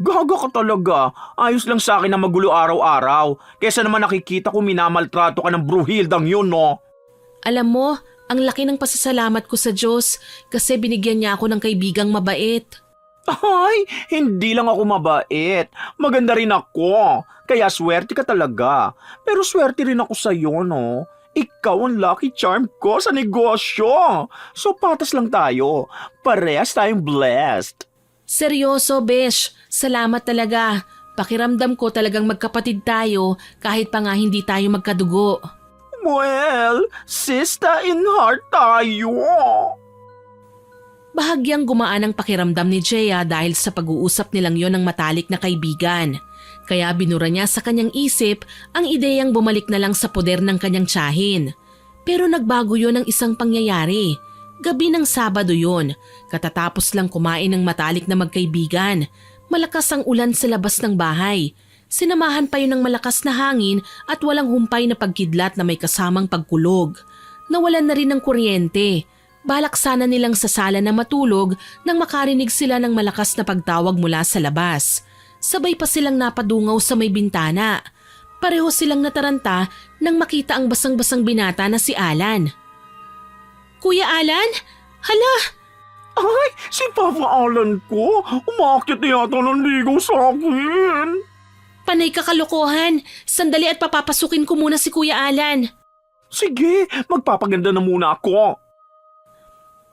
Gaga ka talaga. Ayos lang sa akin na magulo araw-araw. Kesa naman nakikita ko minamaltrato ka ng bruhildang yun, no? Alam mo, ang laki ng pasasalamat ko sa Diyos kasi binigyan niya ako ng kaibigang mabait. Ay, hindi lang ako mabait. Maganda rin ako. Kaya swerte ka talaga. Pero swerte rin ako sa'yo, no? Ikaw ang lucky charm ko sa negosyo. So patas lang tayo. Parehas tayong blessed. Seryoso, Besh. Salamat talaga. Pakiramdam ko talagang magkapatid tayo kahit pa nga hindi tayo magkadugo. Well, sister in heart tayo. Bahagyang gumaan ang pakiramdam ni Jeya dahil sa pag-uusap nilang yon ng matalik na kaibigan. Kaya binura niya sa kanyang isip ang ideyang bumalik na lang sa poder ng kanyang tiyahin. Pero nagbago yon ng isang pangyayari. Gabi ng Sabado yun, katatapos lang kumain ng matalik na magkaibigan. Malakas ang ulan sa labas ng bahay. Sinamahan pa yun ng malakas na hangin at walang humpay na pagkidlat na may kasamang pagkulog. Nawalan na rin ng kuryente. Balak sana nilang sa sala na matulog nang makarinig sila ng malakas na pagtawag mula sa labas. Sabay pa silang napadungaw sa may bintana. Pareho silang nataranta nang makita ang basang-basang binata na si Alan. Kuya Alan? Hala! Ay, si Papa Alan ko! Umakit na yata ng ligaw sa akin! Panay ka kalokohan. Sandali at papapasukin ko muna si Kuya Alan. Sige, magpapaganda na muna ako.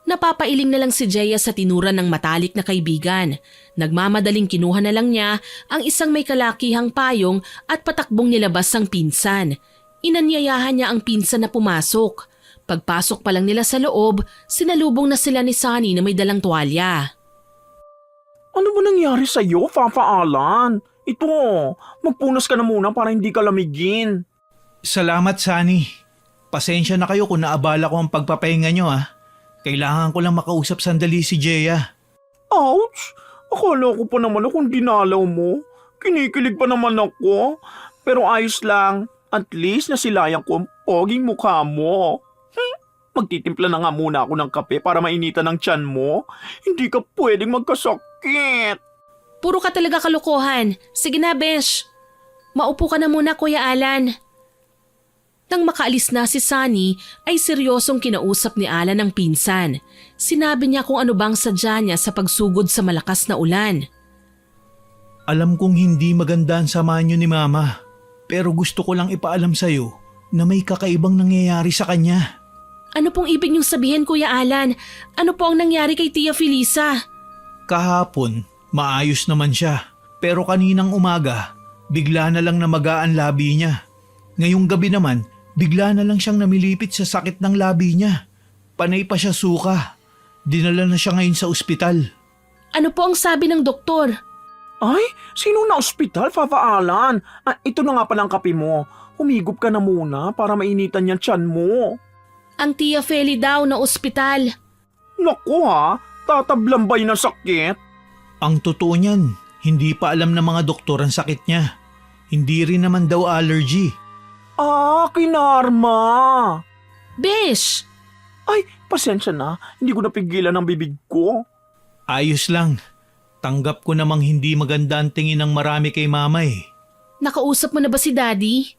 Napapailing na lang si Jeya sa tinuran ng matalik na kaibigan. Nagmamadaling kinuha na lang niya ang isang may kalakihang payong at patakbong nilabas ang pinsan. Inanyayahan niya ang pinsan na pumasok. Pagpasok pa lang nila sa loob, sinalubong na sila ni Sunny na may dalang tuwalya. Ano ba nangyari sa'yo, Papa Alan? Ito, magpunas ka na muna para hindi ka lamigin. Salamat, Sunny. Pasensya na kayo kung naabala ko ang pagpapahinga nyo Kailangan ko lang makausap sandali si Jeya. Ouch! Akala ko pa naman akong dinalaw mo. Kinikilig pa naman ako. Pero ayos lang. At least nasilayan ko ang poging mukha mo. Magtitimpla na nga muna ako ng kape para mainitan ang tiyan mo. Hindi ka pwedeng magkasakit. Puro ka talaga kalokohan. Sige na, Besh. Maupo ka na muna, Kuya Alan. Nang makaalis na si Sunny, ay seryosong kinausap ni Alan ang pinsan. Sinabi niya kung ano bang sadya niya sa pagsugod sa malakas na ulan. Alam kong hindi maganda ang samahan nyo ni Mama, pero gusto ko lang ipaalam sa'yo na may kakaibang nangyayari sa kanya. Ano pong ibig niyong sabihin, Kuya Alan? Ano po ang nangyari kay Tia Felisa? Kahapon, maayos naman siya, pero kaninang umaga, bigla na lang namagaan labi niya. Ngayong gabi naman, bigla na lang siyang namilipit sa sakit ng labi niya. Panay pa siya suka. Dinala na siya ngayon sa ospital. Ano po ang sabi ng doktor? Ay, sino na ospital, Papa Alan? Ito na nga palang kape mo. Humigop ka na muna para mainitan yung tiyan mo. Ang Tia Feli daw na ospital. Naku ha, tatablambay na sakit. Ang totoo niyan, hindi pa alam ng mga doktor ang sakit niya. Hindi rin naman daw allergy. Kinarma. Besh! Ay, pasensya na. Hindi ko napigilan ang bibig ko. Ayos lang. Tanggap ko namang hindi maganda ang tingin ng marami kay Mama Nakausap mo na ba si Daddy?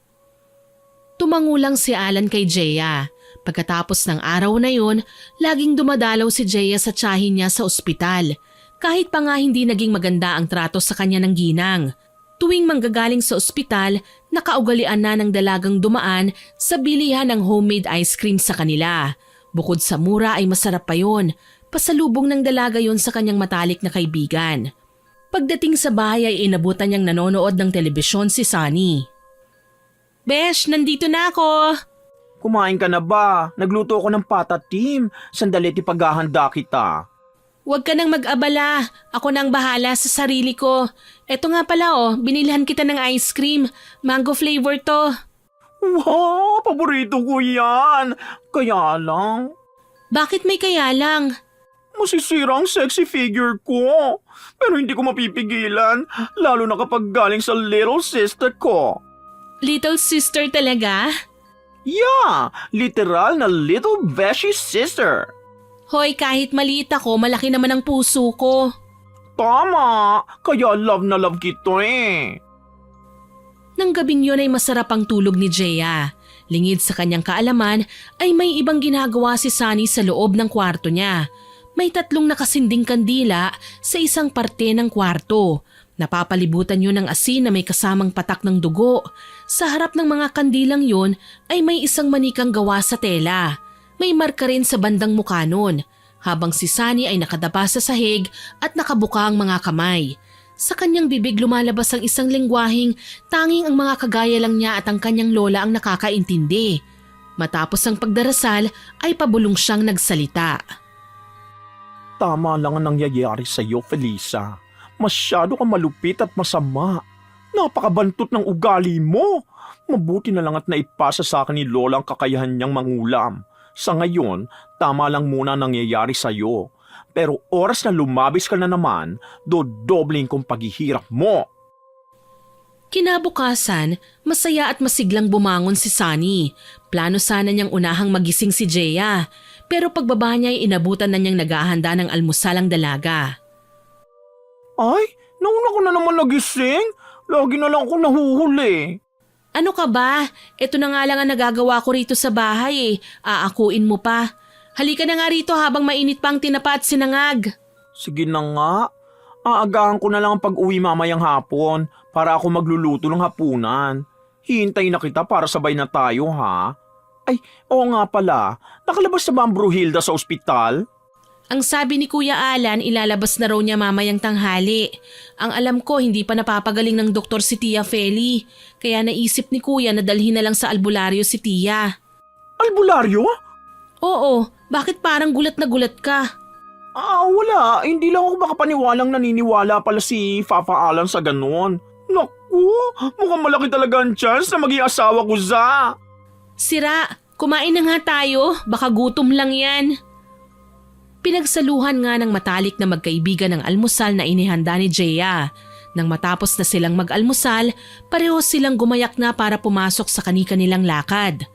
Tumangulang si Alan kay Jeya. Pagkatapos ng araw na yun, laging dumadalaw si Jeya sa tiyahin niya sa ospital. Kahit pa nga hindi naging maganda ang trato sa kanya ng ginang. Tuwing manggagaling sa ospital, nakaugalian na ng dalagang dumaan sa bilihan ng homemade ice cream sa kanila. Bukod sa mura ay masarap pa yun. Pasalubong ng dalaga yon sa kanyang matalik na kaibigan. Pagdating sa bahay ay inabutan niyang nanonood ng telebisyon si Sunny. Besh, nandito na ako! Kumain ka na ba? Nagluto ako ng pata team. Sandali ipaghahanda kita. Huwag ka nang mag-abala. Ako nang bahala sa sarili ko. Eto nga pala binilhan kita ng ice cream. Mango flavor to. Wow, paborito ko yan. Kaya lang, Bakit may kaya lang? masisira ang sexy figure ko. Pero hindi ko mapipigilan, lalo na kapag galing sa little sister ko. Little sister talaga? Yeah, literal na little beshy sister. Hoy, kahit maliit ako, malaki naman ang puso ko. Tama, kaya love na love kita Nang gabing yun ay masarap ang tulog ni Jeya. Lingid sa kanyang kaalaman ay may ibang ginagawa si Sunny sa loob ng kwarto niya. May 3 nakasinding kandila sa isang parte ng kwarto. Napapalibutan yun ng asin na may kasamang patak ng dugo. Sa harap ng mga kandilang yun ay may isang manikang gawa sa tela. May marka rin sa bandang mukha nun, habang si Sunny ay nakadapa sa sahig at nakabuka ang mga kamay. Sa kanyang bibig lumalabas ang isang lengguaheng tanging ang mga kagaya lang niya at ang kanyang lola ang nakakaintindi. Matapos ang pagdarasal ay pabulong siyang nagsalita. Tama lang ang nangyayari sa iyo, Felisa. Masyado kang malupit at masama. Napakabantot ng ugali mo. Mabuti na lang at naipasa sa akin ni Lola ang kakayahan niyang mangulam. Sa ngayon, tama lang muna nangyayari sa'yo. Pero oras na lumabis ka na naman, dodobling kong paghihirap mo. Kinabukasan, masaya at masiglang bumangon si Sunny. Plano sana niyang unahang magising si Jeya, pero pagbaba niya ay inabutan na niyang naghahanda ng almusal ang dalaga. Ay, nauna ko na naman nagising. Lagi na lang ako nahuhuli. Ano ka ba? Ito na nga lang ang nagagawa ko rito sa bahay eh. Aakuin mo pa. Halika na nga rito habang mainit pa ang tinapa at sinangag. Sige na nga. Aagahan ko na lang ang pag-uwi mamayang hapon para ako magluluto ng hapunan. Hihintay na kita para sabay na tayo, ha? Ay, oo nga pala. Nakalabas na ba ang Bruhilda sa ospital? Ang sabi ni Kuya Alan, ilalabas na raw niya mamayang tanghali. Ang alam ko, hindi pa napapagaling ng doktor si Tia Feli. Kaya naisip ni Kuya na dalhin na lang sa albularyo si Tia. Albularyo? Oo, bakit parang gulat na gulat ka? Wala. Hindi lang ako makapaniwalang naniniwala pala si Papa Alan sa ganon. Naku, mukhang malaki talaga ang chance na maging asawa ko za. Sira, kumain na nga tayo. Baka gutom lang yan. Pinagsaluhan nga ng matalik na magkaibigan ng almusal na inihanda ni Jeya. Nang matapos na silang mag-almusal, pareho silang gumayak na para pumasok sa kani-kanilang lakad.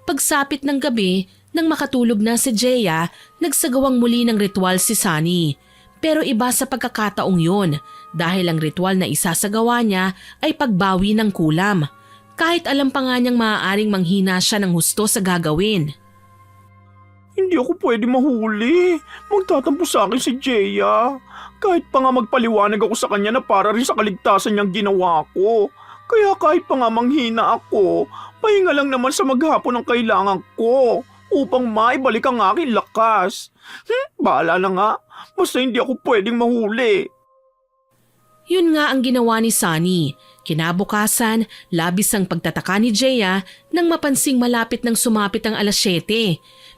Pagsapit ng gabi, nang makatulog na si Jeya, nagsagawang muli ng ritual si Sunny. Pero iba sa pagkakataong yun dahil ang ritual na isasagawa niya ay pagbawi ng kulam. Kahit alam pa nga niyang maaaring manghina siya ng husto sa gagawin. Hindi ako pwede mahuli. Magtatampo sa akin si Jeya. Kahit pa nga magpaliwanag ako sa kanya na para rin sa kaligtasan niyang ginawa ko. Kaya kahit pa nga manghina ako, pahinga lang naman sa maghapon ang kailangan ko upang maibalik ang aking lakas. Bahala na nga. Basta hindi ako pwedeng mahuli. Yun nga ang ginawa ni Sunny. Kinabukasan, labis ang pagtataka ni Jeya nang mapansing malapit nang sumapit ang alas 7.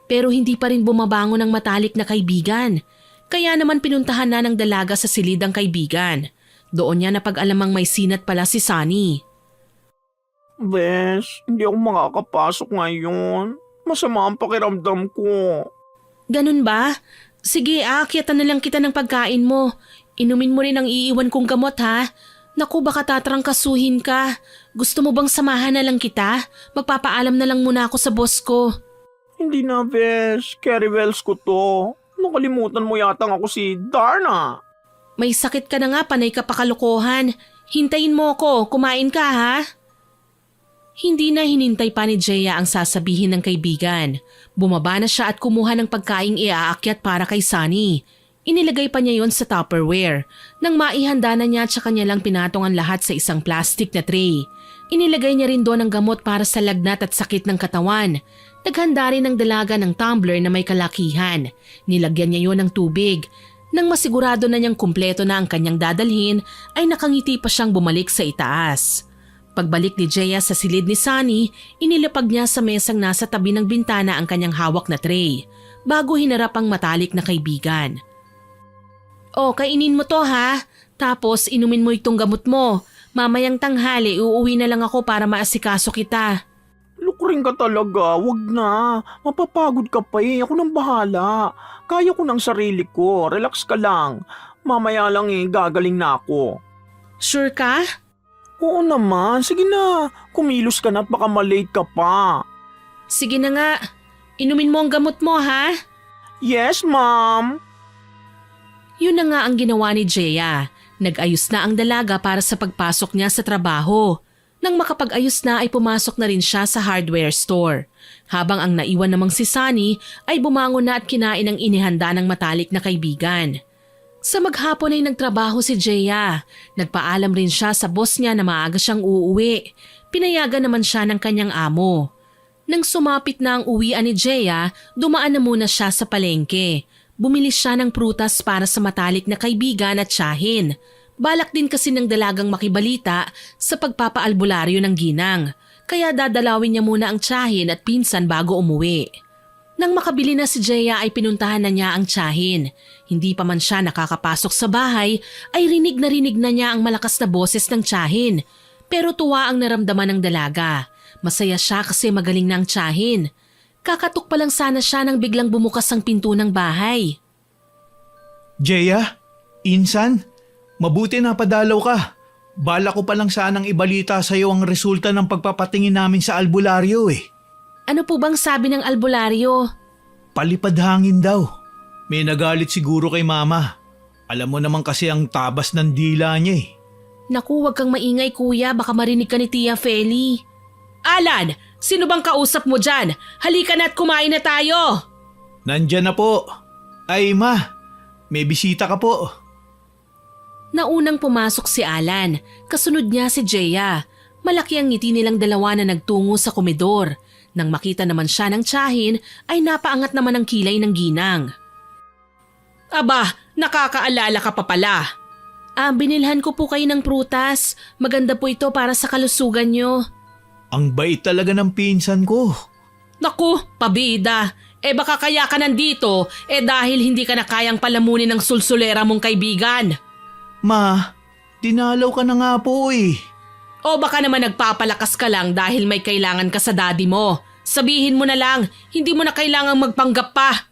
Pero hindi pa rin bumabangon ang matalik na kaibigan. Kaya naman pinuntahan na ng dalaga sa silid ang kaibigan. Doon niya napag-alamang may sinat pala si Sunny. Bes, hindi ako makakapasok ngayon. Masama ang pakiramdam ko. Ganun ba? Sige, aakyatan na lang kita ng pagkain mo. Inumin mo rin ang iiwan kong gamot ha. Naku, baka tatrangkasuhin ka. Gusto mo bang samahan na lang kita? Magpapaalam na lang muna ako sa boss ko. Hindi na, Bes. Carry wells ko to. Nakalimutan mo yatang ako si Darna. May sakit ka na nga, panay ka pa kalokohan. Hintayin mo ko, kumain ka ha? Hindi na hinintay pa ni Jeya ang sasabihin ng kaibigan. Bumaba na siya at kumuha ng pagkaing iaakyat para kay Sunny. Inilagay pa niya yon sa Tupperware. Nang maihanda na niya at saka niya lang pinatong ang lahat sa isang plastic na tray. Inilagay niya rin doon ang gamot para sa lagnat at sakit ng katawan. Naghanda rin ng dalaga ng tumbler na may kalakihan. Nilagyan niya yon ng tubig. Nang masigurado na niyang kumpleto na ang kanyang dadalhin, ay nakangiti pa siyang bumalik sa itaas. Pagbalik ni Jeya sa silid ni Sunny, inilapag niya sa mesang nasa tabi ng bintana ang kanyang hawak na tray, bago hinarap ang matalik na kaibigan. O, kainin mo to ha, tapos inumin mo itong gamot mo. Mamayang tanghali, uuwi na lang ako para maasikaso kita. Lukring ka talaga, wag na. Mapapagod ka pa eh, ako nang bahala. Kaya ko ng sarili ko, relax ka lang. Mamaya lang gagaling na ako. Sure ka? Oo naman, sige na. Kumilos ka na at baka malate ka pa. Sige na nga, inumin mo ang gamot mo ha. Yes, ma'am. Yun na nga ang ginawa ni Jeya. Nag-ayos na ang dalaga para sa pagpasok niya sa trabaho. Nang makapag-ayos na ay pumasok na rin siya sa hardware store. Habang ang naiwan namang si Sunny ay bumangon na at kinain ang inihanda ng matalik na kaibigan. Sa maghapon ay nagtrabaho si Jeya. Nagpaalam rin siya sa boss niya na maaga siyang uuwi. Pinayagan naman siya ng kanyang amo. Nang sumapit na ang uwian ni Jeya, dumaan na muna siya sa palengke. Bumili siya ng prutas para sa matalik na kaibigan at tiyahin. Balak din kasi ng dalagang makibalita sa pagpapaalbularyo ng ginang. Kaya dadalawin niya muna ang tiyahin at pinsan bago umuwi. Nang makabili na si Jeya ay pinuntahan na niya ang tiyahin. Hindi pa man siya nakakapasok sa bahay ay rinig na niya ang malakas na boses ng tiyahin. Pero tuwa ang naramdaman ng dalaga. Masaya siya kasi magaling na ang tiyahin. Kakatok pa lang sana siya nang biglang bumukas ang pinto ng bahay. Jeya, Insan, mabuti na padalaw ka. Bala ko pa lang sanang ibalita sa iyo ang resulta ng pagpapatingin namin sa albularyo eh. Ano po bang sabi ng albularyo? Palipad hangin daw. May nagalit siguro kay Mama. Alam mo naman kasi ang tabas ng dila niya eh. Naku, wag kang maingay kuya, baka marinig ka ni Tia Feli. Alan, sino bang kausap mo dyan? Halika na at kumain na tayo. Nandyan na po. Ay ma, may bisita ka po. Naunang pumasok si Alan, kasunod niya si Jeya. Malaki ang ngiti nilang dalawa na nagtungo sa komedor. Nang makita naman siya ng tiyahin ay napaangat naman ang kilay ng ginang. Aba, nakakaalala ka pa pala. Binilhan ko po kayo ng prutas. Maganda po ito para sa kalusugan nyo. Ang bait talaga ng pinsan ko. Naku, pabida. Baka kaya ka nandito dahil hindi ka na kayang palamunin ng sulsulera mong kaibigan. Ma, dinalaw ka na nga po eh. O baka naman nagpapalakas ka lang dahil may kailangan ka sa daddy mo. Sabihin mo na lang, hindi mo na kailangang magpanggap pa.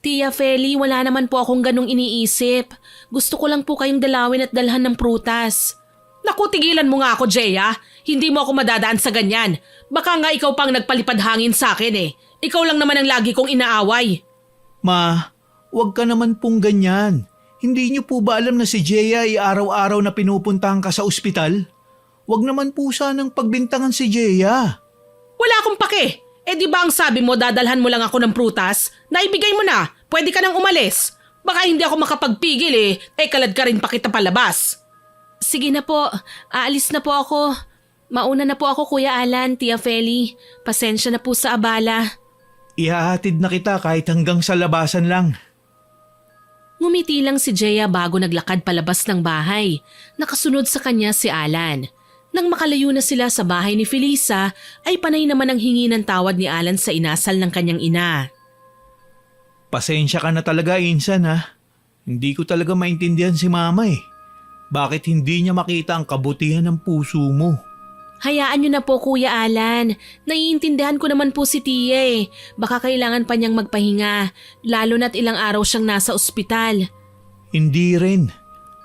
Tia Feli, wala naman po akong ganong iniisip. Gusto ko lang po kayong dalawin at dalhan ng prutas. Naku, tigilan mo nga ako, Jeya. Hindi mo ako madadaan sa ganyan. Baka nga ikaw pang nagpalipad hangin sa akin eh. Ikaw lang naman ang lagi kong inaaway. Ma, wag ka naman pong ganyan. Hindi niyo po ba alam na si Jeya ay araw-araw na pinupuntahan ka sa ospital? Wag naman po sanang pagbintangan si Jeya. Wala akong pake. Di ba ang sabi mo dadalhan mo lang ako ng prutas? Naibigay mo na. Pwede ka nang umalis. Baka hindi ako makapagpigil kalad ka rin pa kita palabas. Sige na po. Aalis na po ako. Mauna na po ako Kuya Alan, Tia Feli. Pasensya na po sa abala. Ihahatid na kita kahit hanggang sa labasan lang. Ngumiti lang si Jeya bago naglakad palabas ng bahay. Nakasunod sa kanya si Alan. Nang makalayo na sila sa bahay ni Felisa, ay panay naman ang hingi ng tawad ni Alan sa inasal ng kanyang ina. Pasensya ka na talaga, Insan ha. Hindi ko talaga maintindihan si Mama eh. Bakit hindi niya makita ang kabutihan ng puso mo? Hayaan niyo na po Kuya Alan. Naiintindihan ko naman po si Tia eh. Baka kailangan pa niyang magpahinga, lalo na't ilang araw siyang nasa ospital. Hindi rin.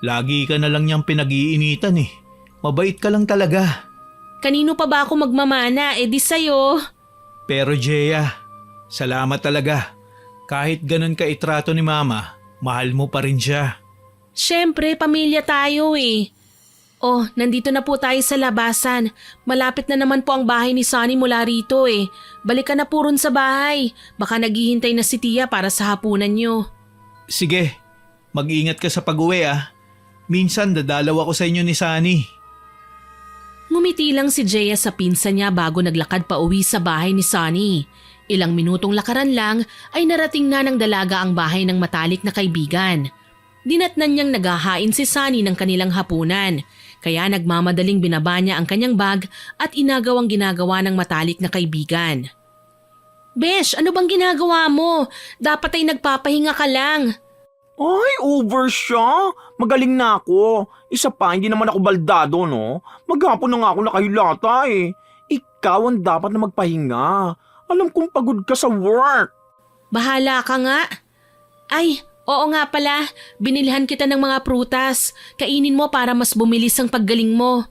Lagi ka na lang niyang pinag-iinitan eh. Mabait ka lang talaga. Kanino pa ba ako magmamana? Di sa'yo. Pero Jeya, salamat talaga. Kahit ganun ka itrato ni Mama, mahal mo pa rin siya. Siyempre, pamilya tayo eh. Oh, nandito na po tayo sa labasan. Malapit na naman po ang bahay ni Sunny mula rito eh. Balik ka na po ron sa bahay. Baka naghihintay na si Tia para sa hapunan niyo. Sige, mag-ingat ka sa pag-uwi ah. Minsan dadalaw ako sa inyo ni Sunny. Ngumiti lang si Jeya sa pinsan niya bago naglakad pa uwi sa bahay ni Sunny. Ilang minutong lakaran lang ay narating na ng dalaga ang bahay ng matalik na kaibigan. Dinatnan niyang naghahain si Sunny ng kanilang hapunan. Kaya nagmamadaling binaba niya ang kanyang bag at inagawang ginagawa ng matalik na kaibigan. Besh, ano bang ginagawa mo? Dapat ay nagpapahinga ka lang. Ay, over siya. Magaling na ako. Isa pa, hindi naman ako baldado, no? Maghapon na nga ako nakahilata eh. Ikaw ang dapat na magpahinga. Alam kong pagod ka sa work. Bahala ka nga. Ay, oo nga pala. Binilhan kita ng mga prutas. Kainin mo para mas bumilis ang paggaling mo.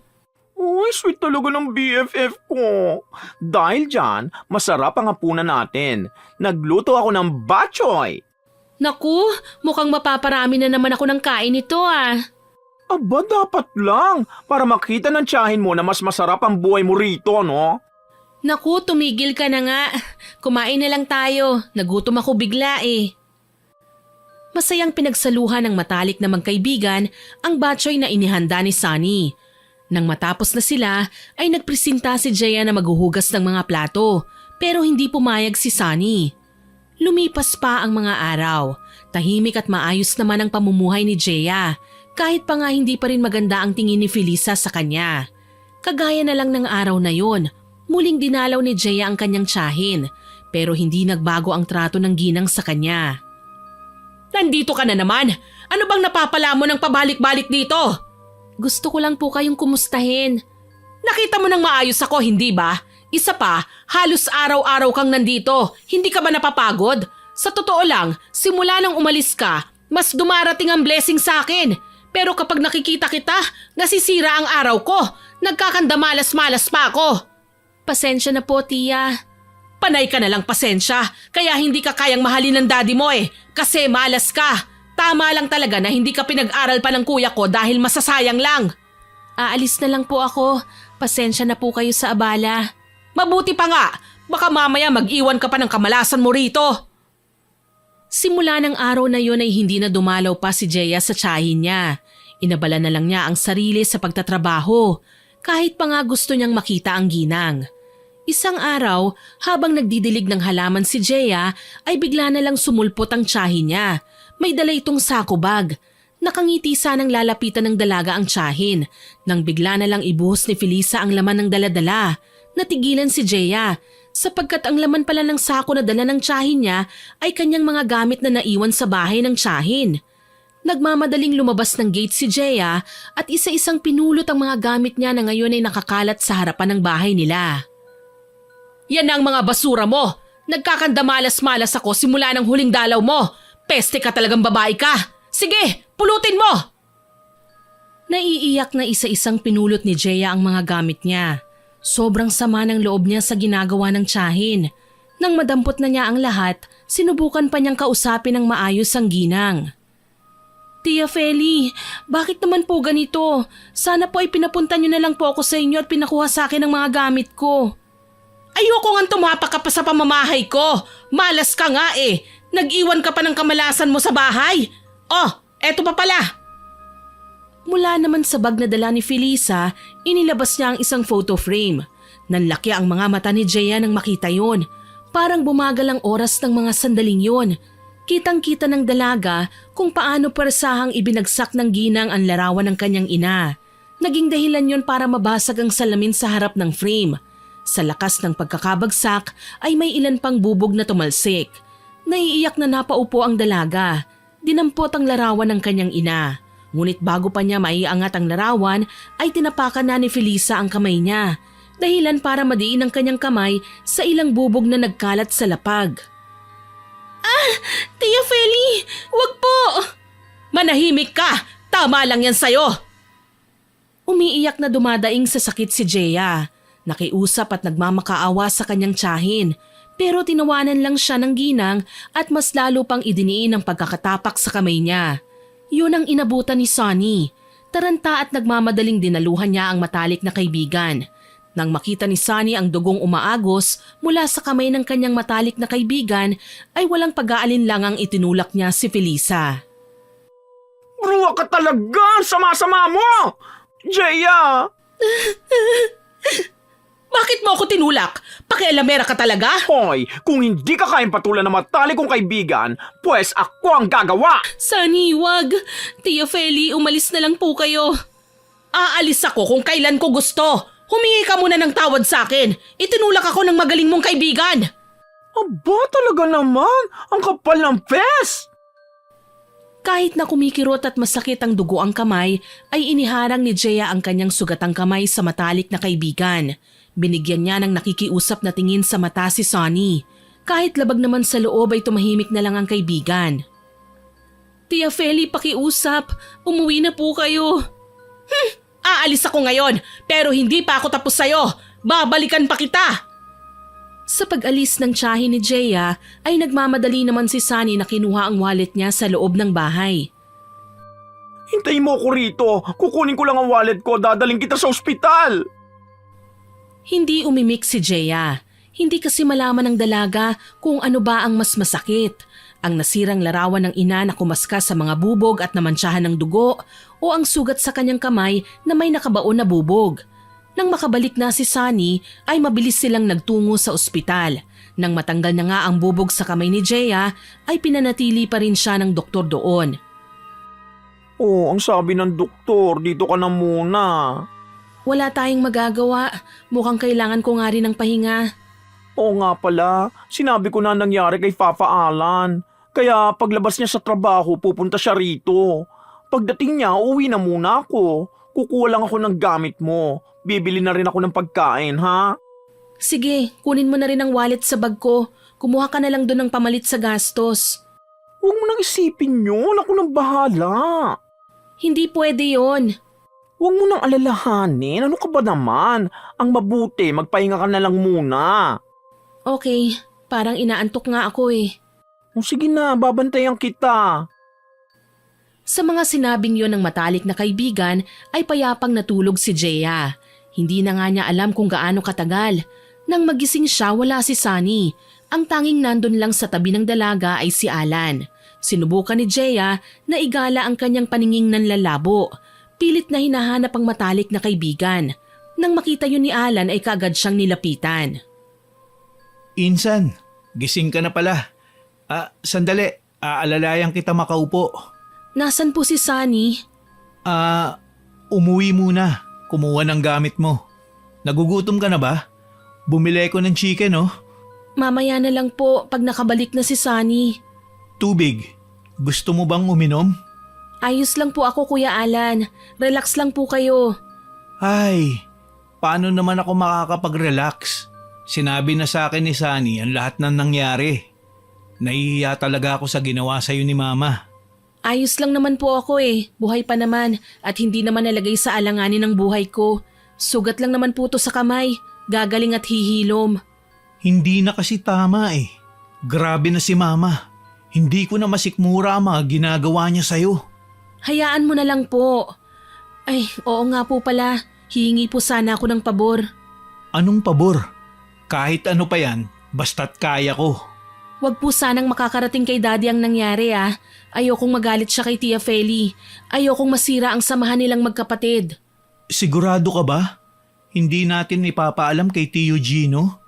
Uy, sweet talaga ng BFF ko. Dahil dyan, masarap ang hapunan natin. Nagluto ako ng bok choy. Naku, mukhang mapaparami na naman ako ng kain nito ah. Aba, dapat lang. Para makita ng tiyahin mo na mas masarap ang buhay mo rito, no? Naku, tumigil ka na nga. Kumain na lang tayo. Nagutom ako bigla eh. Masayang pinagsaluhan ng matalik na magkaibigan ang batchoy na inihanda ni Sunny. Nang matapos na sila ay nagpresenta si Jeya na maghuhugas ng mga plato pero hindi pumayag si Sunny. Lumipas pa ang mga araw. Tahimik at maayos naman ang pamumuhay ni Jeya kahit pa nga hindi pa rin maganda ang tingin ni Felisa sa kanya. Kagaya na lang ng araw na yon, muling dinalaw ni Jeya ang kanyang tiyahin pero hindi nagbago ang trato ng ginang sa kanya. Nandito ka na naman! Ano bang napapala mo ng pabalik-balik dito? Gusto ko lang po kayong kumustahin. Nakita mo nang maayos ako, hindi ba? Isa pa, halos araw-araw kang nandito. Hindi ka ba napapagod? Sa totoo lang, simula nang umalis ka, mas dumarating ang blessing sa akin. Pero kapag nakikita kita, nasisira ang araw ko. Nagkakandamalas-malas pa ako. Pasensya na po, tiya. Panay ka na lang pasensya. Kaya hindi ka kayang mahalin ng daddy mo eh. Kasi malas ka. Tama lang talaga na hindi ka pinag-aral pa ng kuya ko dahil masasayang lang. Aalis na lang po ako. Pasensya na po kayo sa abala. Mabuti pa nga. Baka mamaya mag-iwan ka pa ng kamalasan mo rito. Simula ng araw na yun ay hindi na dumalaw pa si Jeya sa tiyahin niya. Inabala na lang niya ang sarili sa pagtatrabaho. Kahit pa nga gusto niyang makita ang ginang. Isang araw, habang nagdidilig ng halaman si Jeya, ay bigla na lang sumulpot ang tiyahin niya. May dala itong sako bag. Nakangiti sanang lalapitan ng dalaga ang tiyahin. Nang bigla na lang ibuhos ni Felisa ang laman ng daladala. Natigilan si Jeya sapagkat ang laman pala ng sako na dala ng tiyahin niya ay kanyang mga gamit na naiwan sa bahay ng tiyahin. Nagmamadaling lumabas ng gate si Jeya at isa-isang pinulot ang mga gamit niya na ngayon ay nakakalat sa harapan ng bahay nila. Yan ang mga basura mo. Nagkakandamalas-malas ako simula ng huling dalaw mo. Peste ka talagang babae ka. Sige, pulutin mo! Naiiyak na isa-isang pinulot ni Jeya ang mga gamit niya. Sobrang sama ng loob niya sa ginagawa ng tiyahin. Nang madampot na niya ang lahat, sinubukan pa niyang kausapin ng maayos ang ginang. Tia Feli, bakit naman po ganito? Sana po ay pinapunta niyo na lang po ako sa inyo at pinakuha sa akin ang mga gamit ko. Ayoko nga tumapak ka pa sa pamamahay ko. Malas ka nga eh. Nag-iwan ka pa ng kamalasan mo sa bahay. Oh, eto pa pala. Mula naman sa bag na dala ni Felisa, inilabas niya ang isang photo frame. Nanlaki ang mga mata ni Jeya nang makita yon. Parang bumagal ang oras ng mga sandaling yon. Kitang-kita ng dalaga kung paano persahang ibinagsak ng ginang ang larawan ng kanyang ina. Naging dahilan yon para mabasag ang salamin sa harap ng frame. Sa lakas ng pagkakabagsak ay may ilan pang bubog na tumalsik. Naiiyak na napaupo ang dalaga. Dinampot ang larawan ng kanyang ina. Ngunit bago pa niya maiangat ang larawan ay tinapakan na ni Felisa ang kamay niya. Dahilan para madiin ang kanyang kamay sa ilang bubog na nagkalat sa lapag. Tia Feli, wag po! Manahimik ka! Tama lang yan sa'yo! Umiiyak na dumadaing sa sakit si Jeya. Nakiusap at nagmamakaawa sa kanyang tiyahin. Pero tinawanan lang siya ng ginang at mas lalo pang idiniin ang pagkakatapak sa kamay niya. Yun ang inabutan ni Sonny. Taranta at nagmamadaling dinaluhan niya ang matalik na kaibigan. Nang makita ni Sonny ang dugong umaagos mula sa kamay ng kanyang matalik na kaibigan, ay walang pag-aalinlangang itinulak niya si Felisa. Bruwa ka talaga! Sama-sama mo! Jeya! Bakit mo ako tinulak? Pakialamera ka talaga? Hoy, kung hindi ka kayang patulan ng matalik kong kaibigan, pues ako ang gagawa! Sonny, wag. Tia Feli, umalis na lang po kayo. Aalis ako kung kailan ko gusto. Humingi ka muna ng tawad sa akin. Itinulak ako ng magaling mong kaibigan. Aba, talaga naman! Ang kapal ng pes! Kahit na kumikirot at masakit ang dugo ang kamay, ay iniharang ni Jeya ang kanyang sugatang kamay sa matalik na kaibigan. Binigyan niya ng nakikiusap na tingin sa mata si Sonny. Kahit labag naman sa loob ay tumahimik na lang ang kaibigan. Tia Feli, pakiusap. Umuwi na po kayo. Aalis ako ngayon, pero hindi pa ako tapos sa'yo. Babalikan pa kita. Sa pag-alis ng tiyahin ni Jeya, ay nagmamadali naman si Sonny na kinuha ang wallet niya sa loob ng bahay. Hintayin mo ko rito. Kukunin ko lang ang wallet ko. Dadaling kita sa ospital. Hindi umimik si Jeya. Hindi kasi malaman ng dalaga kung ano ba ang mas masakit. Ang nasirang larawan ng ina na kumaska sa mga bubog at namantsahan ng dugo o ang sugat sa kanyang kamay na may nakabaon na bubog. Nang makabalik na si Sonny ay mabilis silang nagtungo sa ospital. Nang matanggal na nga ang bubog sa kamay ni Jeya ay pinanatili pa rin siya ng doktor doon. Oh, ang sabi ng doktor, dito ka na muna. Wala tayong magagawa. Mukhang kailangan ko nga rin ng pahinga. Oo nga pala, sinabi ko na nangyari kay Papa Alan. Kaya paglabas niya sa trabaho, pupunta siya rito. Pagdating niya, uwi na muna ako. Kukuha lang ako ng gamit mo. Bibili na rin ako ng pagkain, ha? Sige, kunin mo na rin ang wallet sa bag ko. Kumuha ka na lang doon ng pamalit sa gastos. Huwag mo nang isipin yun. Ako nang bahala. Hindi pwede yon. Huwag mo nang alalahanin. Ano ka ba naman? Ang mabuti, magpahinga ka na lang muna. Okay, parang inaantok nga ako eh. O sige na, babantayan kita. Sa mga sinabing yon ng matalik na kaibigan ay payapang natulog si Jeya. Hindi na nga niya alam kung gaano katagal. Nang magising siya, wala si Sunny. Ang tanging nandun lang sa tabi ng dalaga ay si Alan. Sinubukan ni Jeya na igala ang kanyang paninging nanlalabo. Pilit na hinahanap ang matalik na kaibigan. Nang makita yun ni Alan ay kaagad siyang nilapitan. Insan, gising ka na pala. Sandali, aalalayan kita makaupo. Nasaan po si Sunny? Umuwi muna. Kumuha ng gamit mo. Nagugutom ka na ba? Bumili ko ng chicken, oh. Mamaya na lang po pag nakabalik na si Sunny. Tubig. Gusto mo bang uminom? Ayos lang po ako, Kuya Alan. Relax lang po kayo. Ay, paano naman ako makakapag-relax? Sinabi na sa akin ni Sunny ang lahat ng nangyari. Nahihiya talaga ako sa ginawa sa'yo ni Mama. Ayos lang naman po ako eh. Buhay pa naman at hindi naman nalagay sa alanganin ng buhay ko. Sugat lang naman po to sa kamay. Gagaling at hihilom. Hindi na kasi tama eh. Grabe na si Mama. Hindi ko na masikmura ang mga ginagawa niya sa'yo. Hayaan mo na lang po. Ay, oo nga po pala. Hihingi po sana ako ng pabor. Anong pabor? Kahit ano pa yan, basta't kaya ko. Huwag po sanang makakarating kay Daddy ang nangyari ah. Ayokong magalit siya kay Tia Feli. Ayokong masira ang samahan nilang magkapatid. Sigurado ka ba? Hindi natin ipapaalam kay Tio Gino?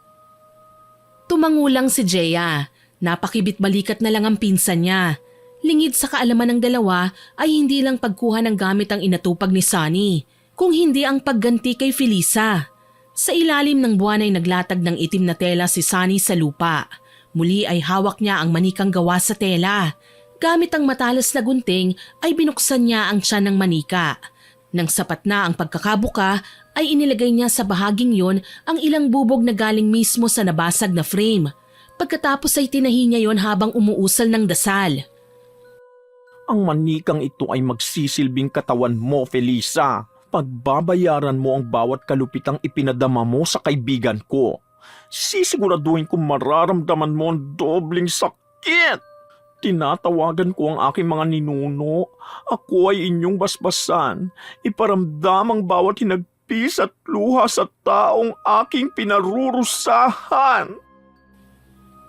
Tumangulang si Jeya. Napakibit balikat na lang ang pinsan niya. Lingid sa kaalaman ng dalawa ay hindi lang pagkuha ng gamit ang inatupag ni Sunny, kung hindi ang pagganti kay Felisa. Sa ilalim ng buwan ay naglatag ng itim na tela si Sunny sa lupa. Muli ay hawak niya ang manikang gawa sa tela. Gamit ang matalas na gunting ay binuksan niya ang tiyan ng manika. Nang sapat na ang pagkakabuka ay inilagay niya sa bahaging yon ang ilang bubog na galing mismo sa nabasag na frame. Pagkatapos ay tinahi niya yon habang umuusal ng dasal. Ang manikang ito ay magsisilbing katawan mo, Felisa. Pagbabayaran mo ang bawat kalupitang ipinadama mo sa kaibigan ko. Sisiguraduhin kong mararamdaman mo ang dobling sakit. Tinatawagan ko ang aking mga ninuno. Ako ay inyong basbasan. Iparamdam ang bawat hinagpis at luha sa taong aking pinarurusahan.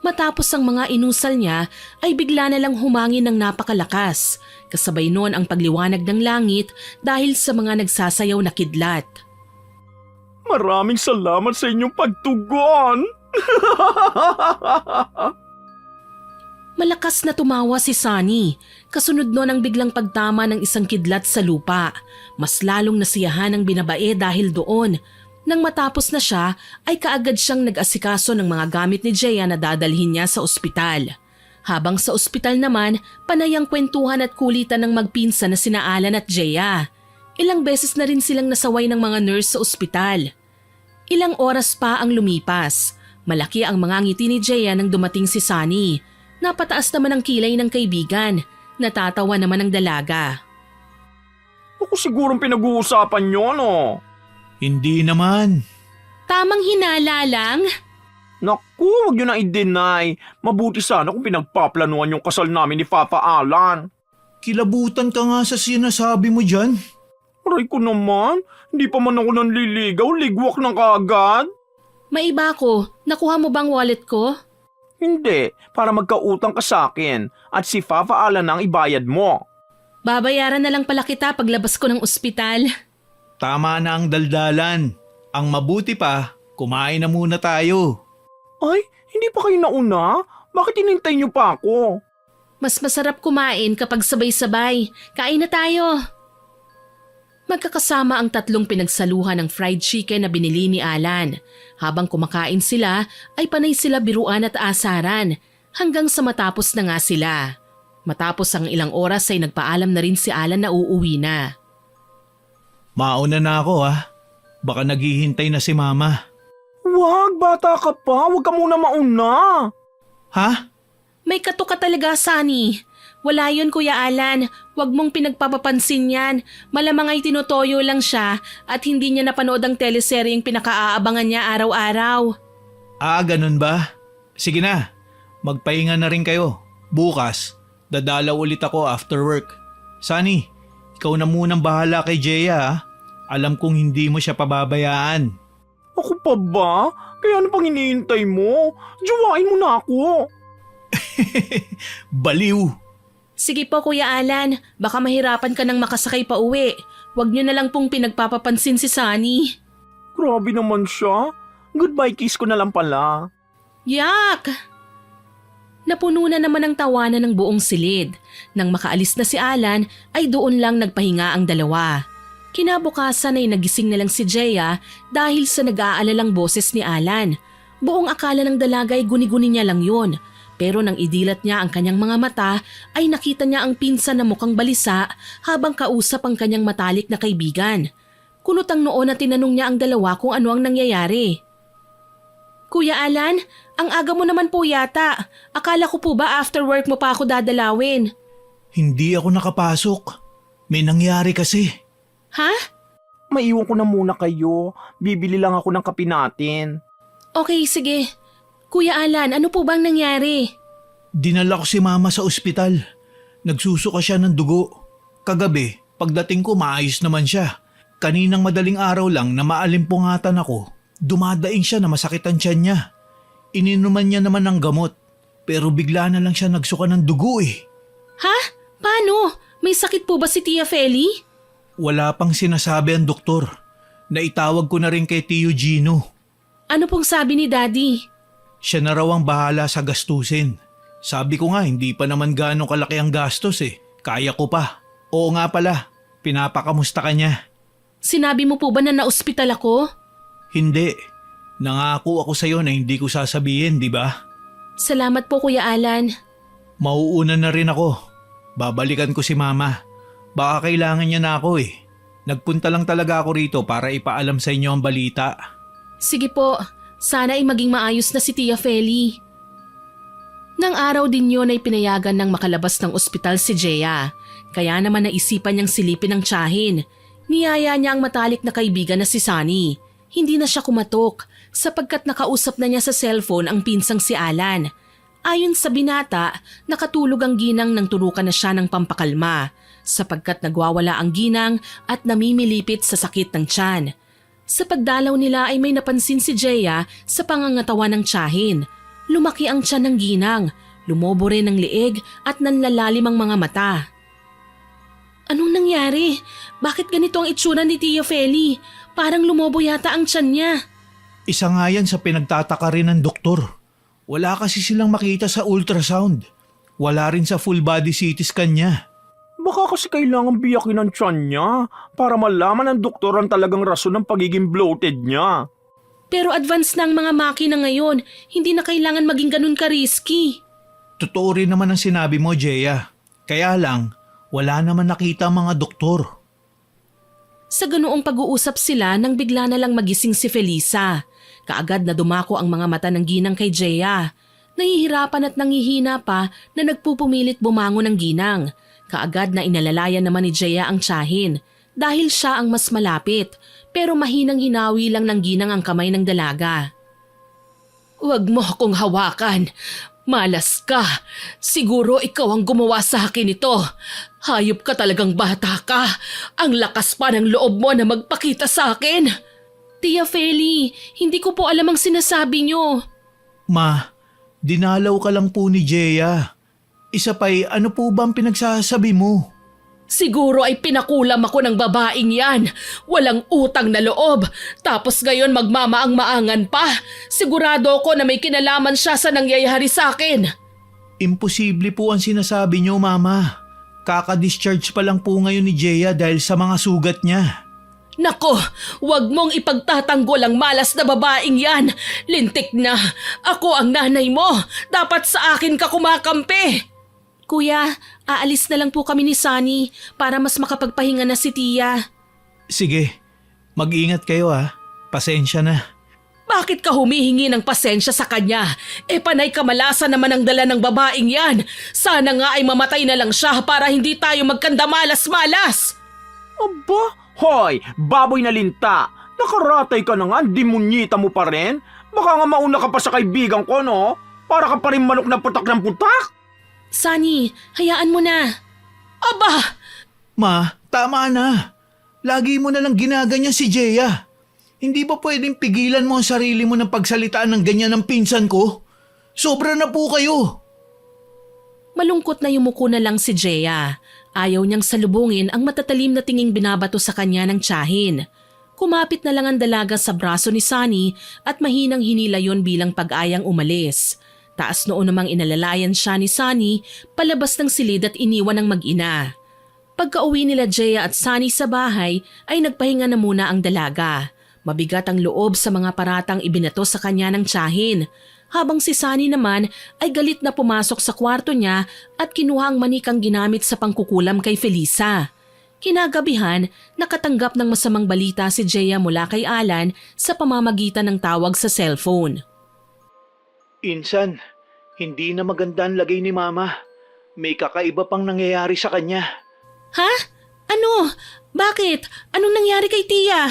Matapos ang mga inusal niya ay bigla na lang humangin ng napakalakas. Kasabay noon ang pagliwanag ng langit dahil sa mga nagsasayaw na kidlat. Maraming salamat sa inyong pagtugon. Malakas na tumawa si Sunny. Kasunod noon ang biglang pagtama ng isang kidlat sa lupa. Mas lalong nasiyahan ang binabae dahil doon. Nang matapos na siya, ay kaagad siyang nag-asikaso ng mga gamit ni Jeya na dadalhin niya sa ospital. Habang sa ospital naman, panay ang kwentuhan at kulitan ng magpinsan na sina Alan at Jeya. Ilang beses na rin silang nasaway ng mga nurse sa ospital. Ilang oras pa ang lumipas. Malaki ang mga ngiti ni Jeya nang dumating si Sunny. Napataas naman ang kilay ng kaibigan. Natatawa naman ang dalaga. Ako sigurong pinag-uusapan nyo, no? Hindi naman. Tamang hinala lang. Naku, huwag nyo na i-deny. Mabuti sana kung pinagpaplanuhan yung kasal namin ni Papa Alan. Kilabutan ka nga sa sinasabi mo dyan. Aray ko naman, hindi pa man ako nanliligaw, ligwak na kaagad. Maiba ko, nakuha mo bang wallet ko? Hindi, para magkautang ka sa akin at si Papa Alan ang ibayad mo. Babayaran na lang pala kita paglabas ko ng ospital. Tama na ang daldalan. Ang mabuti pa, kumain na muna tayo. Ay, hindi pa kayo nauna? Bakit inintay niyo pa ako? Mas masarap kumain kapag sabay-sabay. Kain na tayo. Magkakasama ang tatlong pinagsaluhan ng fried chicken na binili ni Alan. Habang kumakain sila, ay panay sila biruan at asaran hanggang sa matapos na nga sila. Matapos ang ilang oras ay nagpaalam na rin si Alan na uuwi na. Mauna na ako Baka naghihintay na si Mama. Wag, bata ka pa. Huwag ka muna mauna. Ha? May kato ka talaga, Sunny. Wala yun, Kuya Alan. Huwag mong pinagpapapansin yan. Malamang ay tinutoyo lang siya at hindi niya napanood ang teleseryeng pinakaaabangan niya araw-araw. Ah, ganun ba? Sige na, magpahinga na rin kayo. Bukas, dadalaw ulit ako after work. Sunny, ikaw na munang bahala kay Jeya ha. Alam kong hindi mo siya pababayaan. Ako pa ba? Kaya ano pang hinihintay mo? Jowain mo na ako. Baliw! Sige po, Kuya Alan. Baka mahirapan ka nang makasakay pa uwi. Huwag niyo na lang pong pinagpapapansin si Sunny. Grabe naman siya. Goodbye kiss ko na lang pala. Yak! Napuno na naman ang tawanan ng buong silid. Nang makaalis na si Alan, ay doon lang nagpahinga ang dalawa. Kinabukasan ay nagising na lang si Jeya dahil sa nag-aalalang boses ni Alan. Buong akala ng dalaga ay guni-guni niya lang yun. Pero nang idilat niya ang kanyang mga mata ay nakita niya ang pinsan na mukhang balisa habang kausap ang kanyang matalik na kaibigan. Kunot ang noo na tinanong niya ang dalawa kung ano ang nangyayari. Kuya Alan, ang aga mo naman po yata. Akala ko po ba after work mo pa ako dadalawin? Hindi ako nakapasok. May nangyari kasi. Ha? Maiwan ko na muna kayo. Bibili lang ako ng kape natin. Okay, sige. Kuya Alan, ano po bang nangyari? Dinala ko si mama sa ospital. Nagsusuka siya ng dugo. Kagabi, pagdating ko maayos naman siya. Kaninang madaling araw lang na maalimpungatan ako, dumadaing siya na masakit ang tiyan niya. Ininuman niya naman ng gamot, pero bigla na lang siya nagsuka ng dugo eh. Ha? Paano? May sakit po ba si Tia Feli? Wala pang sinasabi ang doktor. Naitawag ko na rin kay Tio Gino. Ano pong sabi ni Daddy? Siya na raw ang bahala sa gastusin. Sabi ko nga hindi pa naman gaano kalaki ang gastos eh. Kaya ko pa. Oo nga pala, pinapakamusta ka niya. Sinabi mo po ba na naospital ako? Hindi. Nangako ako sa'yo na hindi ko sasabihin, di ba? Salamat po, Kuya Alan. Mauuna na rin ako. Babalikan ko si mama. Baka kailangan niya na ako eh. Nagpunta lang talaga ako rito para ipaalam sa inyo ang balita. Sige po, sana ay maging maayos na si Tia Feli. Nang araw din yun ay pinayagan ng makalabas ng ospital si Jeya. Kaya naman naisipan niyang silipin ang tiyahin. Niyaya niya ang matalik na kaibigan na si Sunny. Hindi na siya kumatok sapagkat nakausap na niya sa cellphone ang pinsang si Alan. Ayon sa binata, nakatulog ang ginang nang turukan na siya ng pampakalma sapagkat nagwawala ang ginang at namimilipit sa sakit ng tiyan. Sa pagdalaw nila ay may napansin si Jeya sa pangangatawan ng tiyahin. Lumaki ang tiyan ng ginang, lumobo rin ang liig at nanlalalim ang mga mata. Anong nangyari? Bakit ganito ang itsura ni Tia Feli? Parang lumobo yata ang tiyan niya. Isa nga yan sa pinagtataka rin ng doktor. Wala kasi silang makita sa ultrasound. Wala rin sa full body CT scan niya. Baka kasi kailangan biyakin ang tiyan niya para malaman ng doktor ang talagang rason ng pagiging bloated niya. Pero advance na ang mga makina ngayon, hindi na kailangan maging ganun ka-risky. Totoo rin naman ang sinabi mo, Jeya. Kaya lang, wala naman nakita ang mga doktor. Sa ganoong pag-uusap sila nang bigla na lang magising si Felisa. Kaagad na dumako ang mga mata ng ginang kay Jeya. Nahihirapan at nangihina pa na nagpupumilit bumangon ng ginang. Kaagad na inalalayan naman ni Jeya ang tiyahin dahil siya ang mas malapit pero mahinang hinawi lang ng ginang ang kamay ng dalaga. Huwag mo akong hawakan. Malas ka. Siguro ikaw ang gumawa sa akin ito. Hayop ka talagang bata ka. Ang lakas pa ng loob mo na magpakita sa akin. Tia Feli, hindi ko po alam ang sinasabi niyo. Ma, dinalaw ka lang po ni Jeya. Isa pa'y ano po bang pinagsasabi mo? Siguro ay pinakulam ako ng babaeng yan. Walang utang na loob. Tapos ngayon magmamaang-maangan pa. Sigurado ako na may kinalaman siya sa nangyayari sa akin. Imposible po ang sinasabi niyo, Mama. Kaka-discharge pa lang po ngayon ni Jeya dahil sa mga sugat niya. Nako, wag mong ipagtatanggol ang malas na babaeng yan. Lintik na. Ako ang nanay mo. Dapat sa akin ka kumakampi. Kuya, aalis na lang po kami ni Sunny para mas makapagpahinga na si Tia. Sige, mag-ingat kayo ha. Pasensya na. Bakit ka humihingi ng pasensya sa kanya? Panay kamalasan naman ang dala ng babaeng yan. Sana nga ay mamatay na lang siya para hindi tayo magkandamalas-malas. Aba, hoy, baboy na linta. Nakaratay ka na nga, demunyita mo pa rin. Baka nga mauna ka pa sa kaibigan ko, no? Para ka pa rin manok na putak ng putak. Sunny, hayaan mo na. Aba! Ma, tama na. Lagi mo na lang ginaganyan si Jeya. Hindi ba pwedeng pigilan mo ang sarili mo ng pagsalitaan ng ganyan ng pinsan ko? Sobra na po kayo. Malungkot na yumuko na lang si Jeya. Ayaw niyang salubungin ang matatalim na tinging binabato sa kanya ng tiyahin. Kumapit na lang ang dalaga sa braso ni Sunny at mahinang hinila yon bilang pag-ayang umalis. Taas noon namang inalalayan siya ni Sunny palabas ng silid at iniwan ng mag-ina. Pagka-uwi nila Jeya at Sunny sa bahay ay nagpahinga na muna ang dalaga. Mabigat ang loob sa mga paratang ibinato sa kanya ng tiyahin, habang si Sunny naman ay galit na pumasok sa kwarto niya at kinuha ang manikang ginamit sa pangkukulam kay Felisa. Kinagabihan, nakatanggap ng masamang balita si Jeya mula kay Alan sa pamamagitan ng tawag sa cellphone. Insan, hindi na maganda ang lagay ni Mama. May kakaiba pang nangyayari sa kanya. Ha? Ano? Bakit? Anong nangyari kay Tia?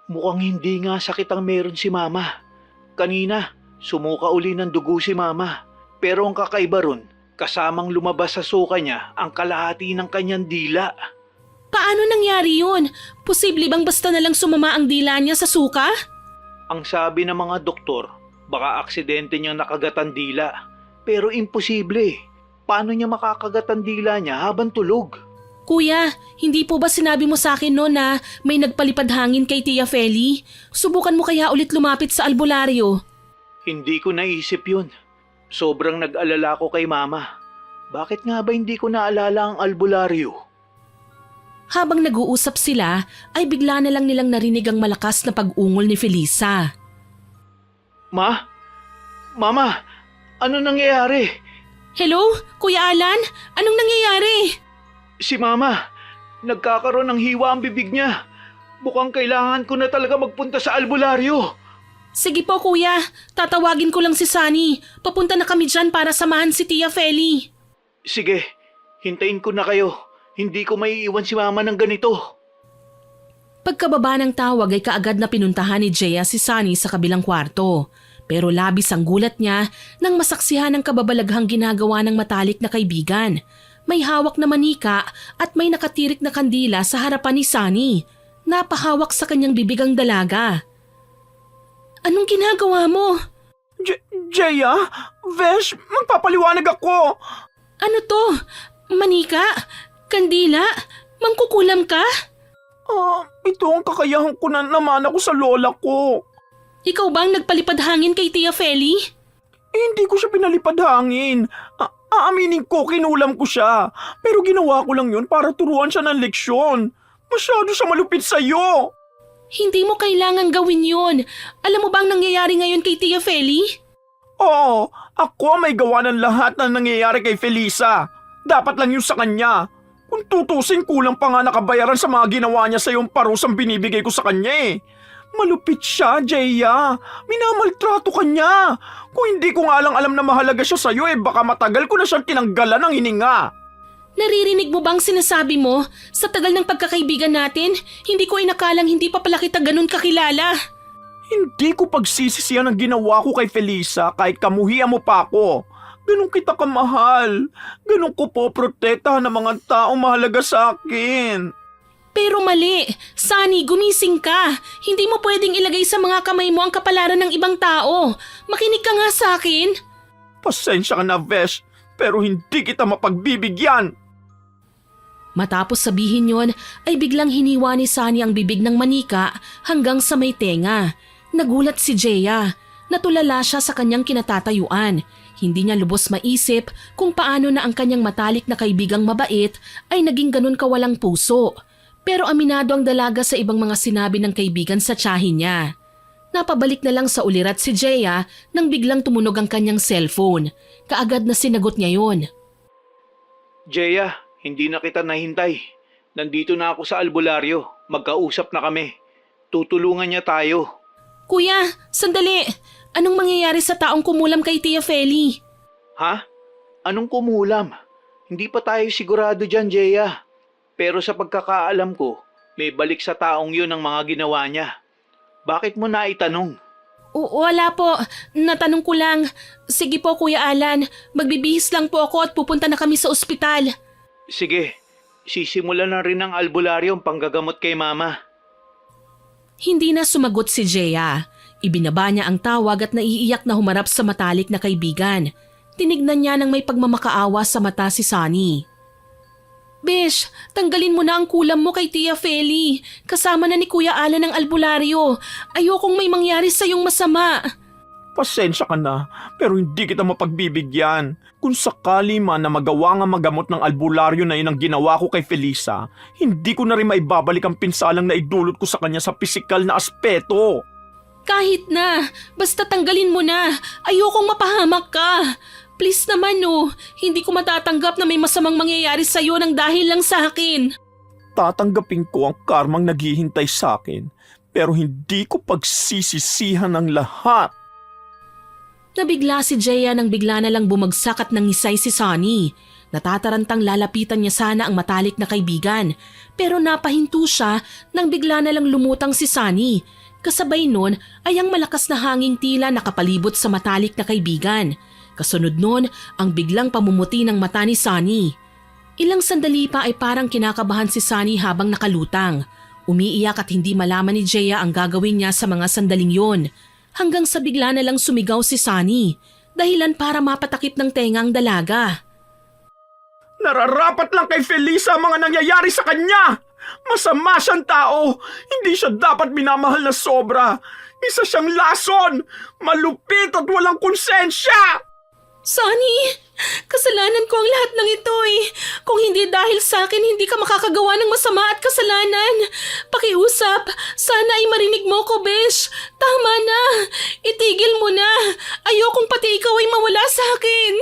Mukhang hindi nga sakit ang meron si Mama. Kanina, sumuka uli ng dugo si Mama. Pero ang kakaiba ron, kasamang lumabas sa suka niya ang kalahati ng kanyang dila. Paano nangyari yun? Posible bang basta na lang sumama ang dila niya sa suka? Ang sabi ng mga doktor, baka aksidente niyang nakagatan dila. Pero imposible. Paano niya makakagatan dila niya habang tulog? Kuya, hindi po ba sinabi mo sa akin noon na may nagpalipad hangin kay Tia Feli? Subukan mo kaya ulit lumapit sa albularyo. Hindi ko naisip yun. Sobrang nag-alala ko kay Mama. Bakit nga ba hindi ko naalala ang albularyo? Habang nag-uusap sila, ay bigla na lang nilang narinig ang malakas na pag-ungol ni Felisa. Ma? Mama? Ano nangyayari? Hello? Kuya Alan? Anong nangyayari? Si Mama, nagkakaroon ng hiwa ang bibig niya. Mukhang kailangan ko na talaga magpunta sa albularyo. Sige po kuya, tatawagin ko lang si Sunny. Papunta na kami dyan para samahan si Tia Feli. Sige, hintayin ko na kayo. Hindi ko maiiwan si Mama ng ganito. Pagkababa ng tawag ay kaagad na pinuntahan ni Jeya si Sunny sa kabilang kwarto. Pero labis ang gulat niya nang masaksihan ang kababalaghang ginagawa ng matalik na kaibigan. May hawak na manika at may nakatirik na kandila sa harapan ni Sunny. Napahawak sa kanyang bibig ang dalaga. Anong ginagawa mo? Jeya? Vesh, magpapaliwanag ako. Ano to? Manika? Kandila? Mangkukulam ka? Ito ang kakayahan ko na naman ako sa lola ko. Ikaw bang nagpalipad hangin kay Tia Feli? Hindi ko siya pinalipad hangin. Aaminin ko, kinulam ko siya. Pero ginawa ko lang yun para turuan siya ng leksyon. Masyado siya malupit sa'yo. Hindi mo kailangang gawin yun. Alam mo bang nangyayari ngayon kay Tia Feli? Oo, ako may gawa ng lahat na nangyayari kay Felisa. Dapat lang yun sa kanya. Kung tutusin, kulang pa nga nakabayaran sa mga ginawa niya sa yung parusang binibigay ko sa kanya eh. Malupit siya, Jeya. Minamaltrato ka niya. Kung hindi ko nga lang alam na mahalaga siya sa'yo baka matagal ko na siyang tinanggalan ng hininga. Naririnig mo bang sinasabi mo? Sa tagal ng pagkakaibigan natin, hindi ko inakalang hindi pa pala kita ganun kakilala. Hindi ko pagsisisihan ang ginawa ko kay Felisa kahit kamuhian mo pa ako. Ganun kita kamahal. Ganun ko po protektahan ng mga taong mahalaga sa akin. Pero mali. Sunny, gumising ka. Hindi mo pwedeng ilagay sa mga kamay mo ang kapalaran ng ibang tao. Makinig ka nga sa akin. Pasensya ka na, Vesh, pero hindi kita mapagbibigyan. Matapos sabihin yon, ay biglang hiniwa ni Sunny ang bibig ng manika hanggang sa may tenga. Nagulat si Jeya. Natulala siya sa kanyang kinatatayuan. Hindi niya lubos maisip kung paano na ang kanyang matalik na kaibigang mabait ay naging ganun kawalang puso. Pero aminado ang dalaga sa ibang mga sinabi ng kaibigan sa tiyahin niya. Napabalik na lang sa ulirat si Jeya nang biglang tumunog ang kanyang cellphone. Kaagad na sinagot niya yon. Jeya, hindi na kita nahintay. Nandito na ako sa albularyo. Magkausap na kami. Tutulungan niya tayo. Kuya, sandali. Anong mangyayari sa taong kumulam kay Tia Feli? Ha? Anong kumulam? Hindi pa tayo sigurado dyan, Jeya. Pero sa pagkakaalam ko, may balik sa taong yun ang mga ginawa niya. Bakit mo na itanong? Wala po. Natanong ko lang. Sige po, Kuya Alan. Magbibihis lang po ako at pupunta na kami sa ospital. Sige, sisimulan na rin ang albularyo ang panggagamot kay Mama. Hindi na sumagot si Jeya. Ibinaba niya ang tawag at naiiyak na humarap sa matalik na kaibigan. Tinignan niya ng may pagmamakaawa sa mata si Sunny. Besh, tanggalin mo na ang kulam mo kay Tia Feli. Kasama na ni Kuya Alan ang albularyo. Ayokong may mangyari sa iyong masama. Pasensya ka na, pero hindi kita mapagbibigyan. Kung sakali man na magawa nga magamot ng albularyo na yun ang ginawa ko kay Felisa, hindi ko na rin maibabalik ang pinsalang na idulot ko sa kanya sa pisikal na aspeto. Kahit na, basta tanggalin mo na. Ayokong mapahamak ka. Please naman hindi ko matatanggap na may masamang mangyayari sa'yo nang dahil lang sa akin. Tatanggapin ko ang karmang naghihintay sa akin, pero hindi ko pagsisisihan ang lahat. Nabigla si Jeya nang bigla na lang bumagsak at nangisay si Sunny. Natatarantang lalapitan niya sana ang matalik na kaibigan, pero napahinto siya nang bigla na lang lumutang si Sunny. Kasabay nun ay ang malakas na hanging tila nakapalibot sa matalik na kaibigan. Kasunod nun ang biglang pamumuti ng mata ni Sunny. Ilang sandali pa ay parang kinakabahan si Sunny habang nakalutang. Umiiyak at hindi malaman ni Jeya ang gagawin niya sa mga sandaling yon. Hanggang sa bigla na lang sumigaw si Sunny, dahilan para mapatakip ng tenga ang dalaga. Nararapat lang kay Felisa ang mga nangyayari sa kanya! Masama siyang tao! Hindi siya dapat minamahal na sobra! Isa siyang lason! Malupit at walang konsensya! Sunny, kasalanan ko ang lahat ng ito eh. Kung hindi dahil sa akin, hindi ka makakagawa ng masama at kasalanan. Pakiusap, sana ay marinig mo ko, Besh. Tama na, itigil mo na. Ayokong pati ikaw ay mawala sa akin.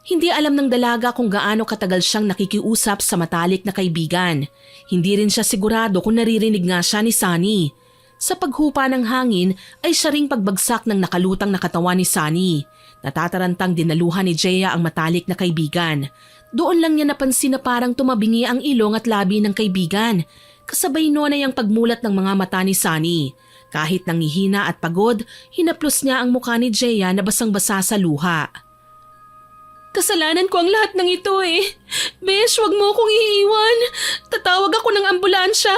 Hindi alam ng dalaga kung gaano katagal siyang nakikiusap sa matalik na kaibigan. Hindi rin siya sigurado kung naririnig nga siya ni Sunny. Sa paghupa ng hangin ay siya ring pagbagsak ng nakalutang na katawan ni Sunny. Natatarantang dinaluhan ni Jeya ang matalik na kaibigan. Doon lang niya napansin na parang tumabingi ang ilong at labi ng kaibigan. Kasabay noon ay ang pagmulat ng mga mata ni Sunny. Kahit nangihina at pagod, hinaplos niya ang mukha ni Jeya na basang-basa sa luha. Kasalanan ko ang lahat ng ito eh. Besh, wag mo akong iiwan. Tatawag ako ng ambulansya.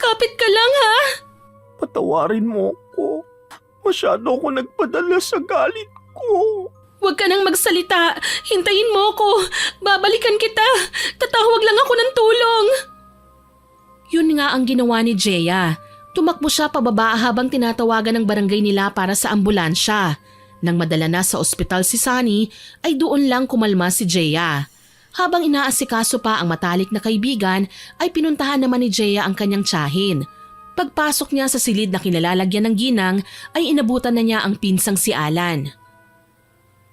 Kapit ka lang ha. Patawarin mo ko. Masyado ako nagpadala sa galit ko. Huwag ka nang magsalita. Hintayin mo ko. Babalikan kita. Tatawag lang ako ng tulong. Yun nga ang ginawa ni Jeya. Tumakbo siya pababa habang tinatawagan ng barangay nila para sa ambulansya. Nang madala na sa ospital si Sunny, ay doon lang kumalma si Jeya. Habang inaasikaso pa ang matalik na kaibigan, ay pinuntahan naman ni Jeya ang kanyang tiyahin. Pagpasok niya sa silid na kinalalagyan ng ginang, ay inabutan na niya ang pinsang si Alan.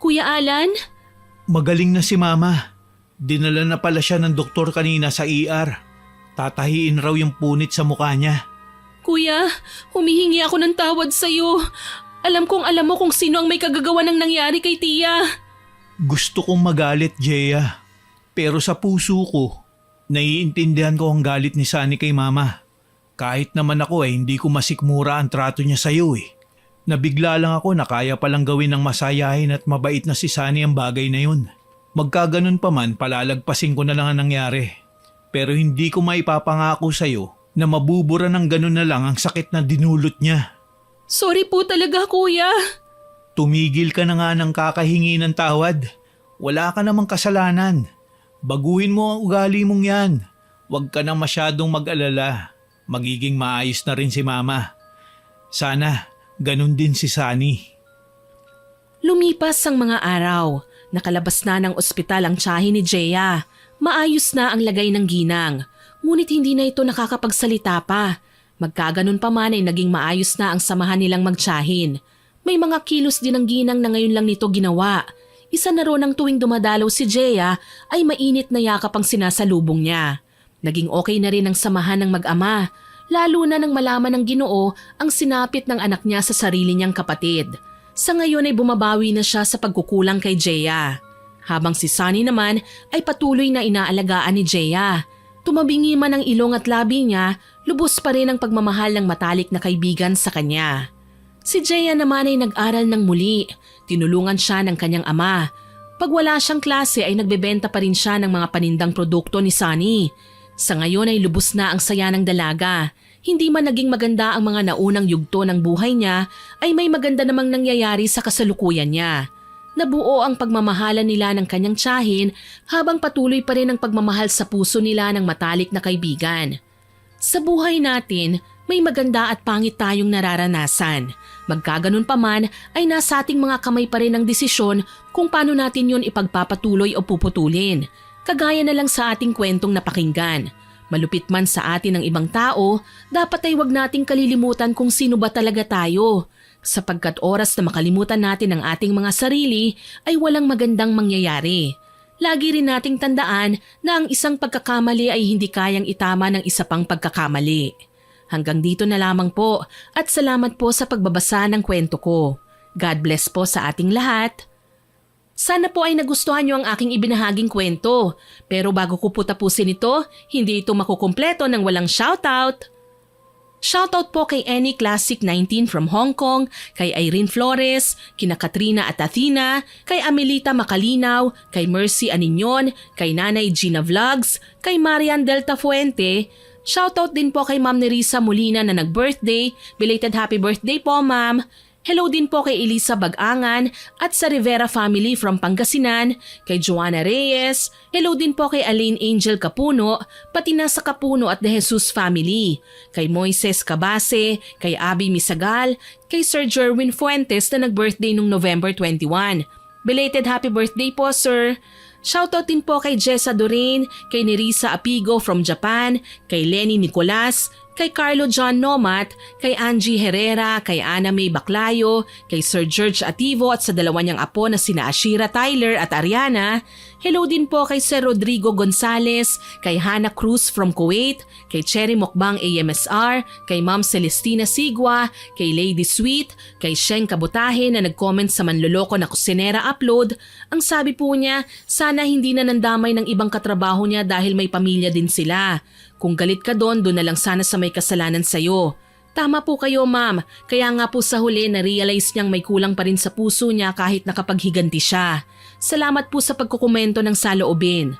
Kuya Alan? Magaling na si Mama. Dinala na pala siya ng doktor kanina sa ER. Tatahiin raw yung punit sa mukha niya. Kuya, humihingi ako ng tawad sa'yo. Alam kong alam mo kung sino ang may kagagawa ng nangyari kay Tia. Gusto kong magalit, Jeya. Pero sa puso ko, naiintindihan ko ang galit ni Sunny kay Mama. Kahit naman ako hindi ko masikmura ang trato niya sa'yo eh. Nabigla lang ako na kaya palang gawin ng masayahin at mabait na si Sunny ang bagay na yun. Magkaganon pa man, palalagpasin ko na lang ang nangyari. Pero hindi ko maipapangako sa'yo na mabubura ng ganon na lang ang sakit na dinulot niya. Sorry po talaga, Kuya. Tumigil ka na nga ng kakahingi ng tawad. Wala ka namang kasalanan. Baguhin mo ang ugali mong yan. Huwag ka nang masyadong mag-alala. Magiging maayos na rin si Mama. Sana ganun din si Sunny. Lumipas ang mga araw. Nakalabas na ng ospital ang tiyahin ni Jeya. Maayos na ang lagay ng ginang. Ngunit hindi na ito nakakapagsalita pa. Magkaganon pa man ay naging maayos na ang samahan nilang magtiyahin. May mga kilos din ng ginang na ngayon lang nito ginawa. Isa na ron ang tuwing dumadalaw si Jeya ay mainit na yakap ang sinasalubong niya. Naging okay na rin ang samahan ng mag-ama. lalo na nang malaman ng Ginoo ang sinapit ng anak niya sa sarili niyang kapatid. Sa ngayon ay bumabawi na siya sa pagkukulang kay Jeya. Habang si Sunny naman ay patuloy na inaalagaan ni Jeya. Tumabingi man ang ilong at labi niya, lubos pa rin ang pagmamahal ng matalik na kaibigan sa kanya. Si Jeya naman ay nag-aral ng muli. Tinulungan siya ng kanyang ama. Pag wala siyang klase ay nagbebenta pa rin siya ng mga panindang produkto ni Sunny. Sa ngayon ay lubos na ang saya ng dalaga. Hindi man naging maganda ang mga naunang yugto ng buhay niya, ay may maganda namang nangyayari sa kasalukuyan niya. Nabuo ang pagmamahalan nila ng kanyang tiyahin habang patuloy pa rin ang pagmamahal sa puso nila ng matalik na kaibigan. Sa buhay natin, may maganda at pangit tayong nararanasan. Magkaganon pa man ay nasa ating mga kamay pa rin ang desisyon kung paano natin yun ipagpapatuloy o puputulin. Kagaya na lang sa ating kwentong napakinggan. Malupit man sa atin ng ibang tao, dapat ay wag nating kalilimutan kung sino ba talaga tayo. Sapagkat oras na makalimutan natin ang ating mga sarili ay walang magandang mangyayari. Lagi rin nating tandaan na ang isang pagkakamali ay hindi kayang itama ng isa pang pagkakamali. Hanggang dito na lamang po at salamat po sa pagbabasa ng kwento ko. God bless po sa ating lahat. Sana po ay nagustuhan niyo ang aking ibinahaging kwento. Pero bago ko po tapusin ito, hindi ito makukumpleto ng walang shoutout. Shoutout po kay Annie Classic 19 from Hong Kong, kay Irene Flores, kina Katrina at Athena, kay Amelita Macalinaw, kay Mercy Aninyon, kay Nanay Gina Vlogs, kay Marian Delta Fuente. Shoutout din po kay Ma'am Nerissa Molina na nag-birthday. Belated happy birthday po, Ma'am. Hello din po kay Elisa Bagangan at sa Rivera family from Pangasinan, kay Joanna Reyes. Hello din po kay Alain Angel Capuno, pati na sa Capuno at De Jesus family, kay Moises Cabase, kay Abby Misagal, kay Sir Jerwin Fuentes na nag-birthday nung November 21. Belated happy birthday po, sir. Shoutout din po kay Jessa Doreen, kay Nerissa Apigo from Japan, kay Lenny Nicolas, kay Carlo John Nomat, kay Angie Herrera, kay Ana May Baclayo, kay Sir George Ativo at sa dalawa niyang apo na sina Ashira Tyler at Ariana. Hello din po kay Sir Rodrigo Gonzales, kay Hannah Cruz from Kuwait, kay Cherry Mokbang AMSR, kay Ma'am Celestina Sigwa, kay Lady Sweet, kay Sheng Kabutahe na nag-comment sa Manloloko na Kusinera upload. Ang sabi po niya, sana hindi na nandamay ng ibang katrabaho niya dahil may pamilya din sila. Kung galit ka doon na lang sana sa may kasalanan sa'yo. Tama po kayo, ma'am. Kaya nga po sa huli na-realize niyang may kulang pa rin sa puso niya kahit nakapaghiganti siya. Salamat po sa pagkukomento ng saloobin.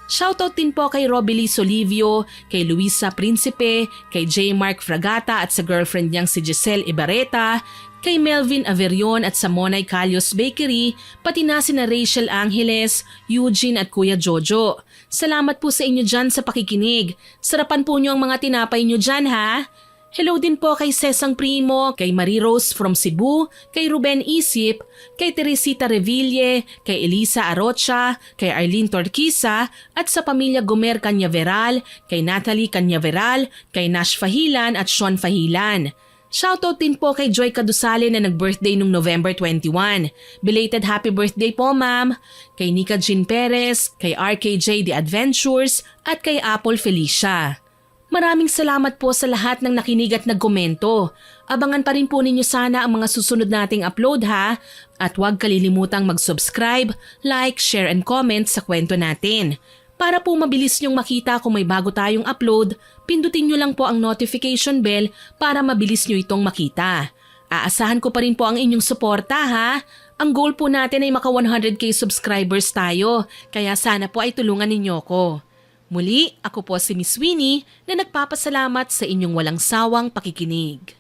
Shoutout din po kay Robby Solivio, kay Luisa Principe, kay J. Mark Fragata at sa girlfriend niyang si Giselle Ibarreta, kay Melvin Averion at sa Monay Calios Bakery, pati na sina Rachel Angeles, Eugene at Kuya Jojo. Salamat po sa inyo dyan sa pakikinig. Sarapan po niyo ang mga tinapay niyo dyan, ha? Hello din po kay Cesang Primo, kay Marie Rose from Cebu, kay Ruben Isip, kay Teresita Reville, kay Elisa Arocha, kay Arlene Torquisa at sa pamilya Gomer Canyaveral, kay Natalie Canyaveral, kay Nash Fahilan at Sean Fahilan. Shoutout din po kay Joy Cadusale na nag-birthday nung November 21. Belated happy birthday po, ma'am. Kay Nika Jean Perez, kay RKJ The Adventures at kay Apple Felicia. Maraming salamat po sa lahat ng nakinig at nagkomento. Abangan pa rin po ninyo sana ang mga susunod nating upload, ha? At huwag kalilimutang mag-subscribe, like, share and comment sa kwento natin. Para po mabilis nyong makita kung may bago tayong upload, pindutin nyo lang po ang notification bell para mabilis nyo itong makita. Aasahan ko pa rin po ang inyong suporta, ha? Ang goal po natin ay maka 100k subscribers tayo, kaya sana po ay tulungan ninyo ko. Muli, ako po si Miss Winnie na nagpapasalamat sa inyong walang sawang pakikinig.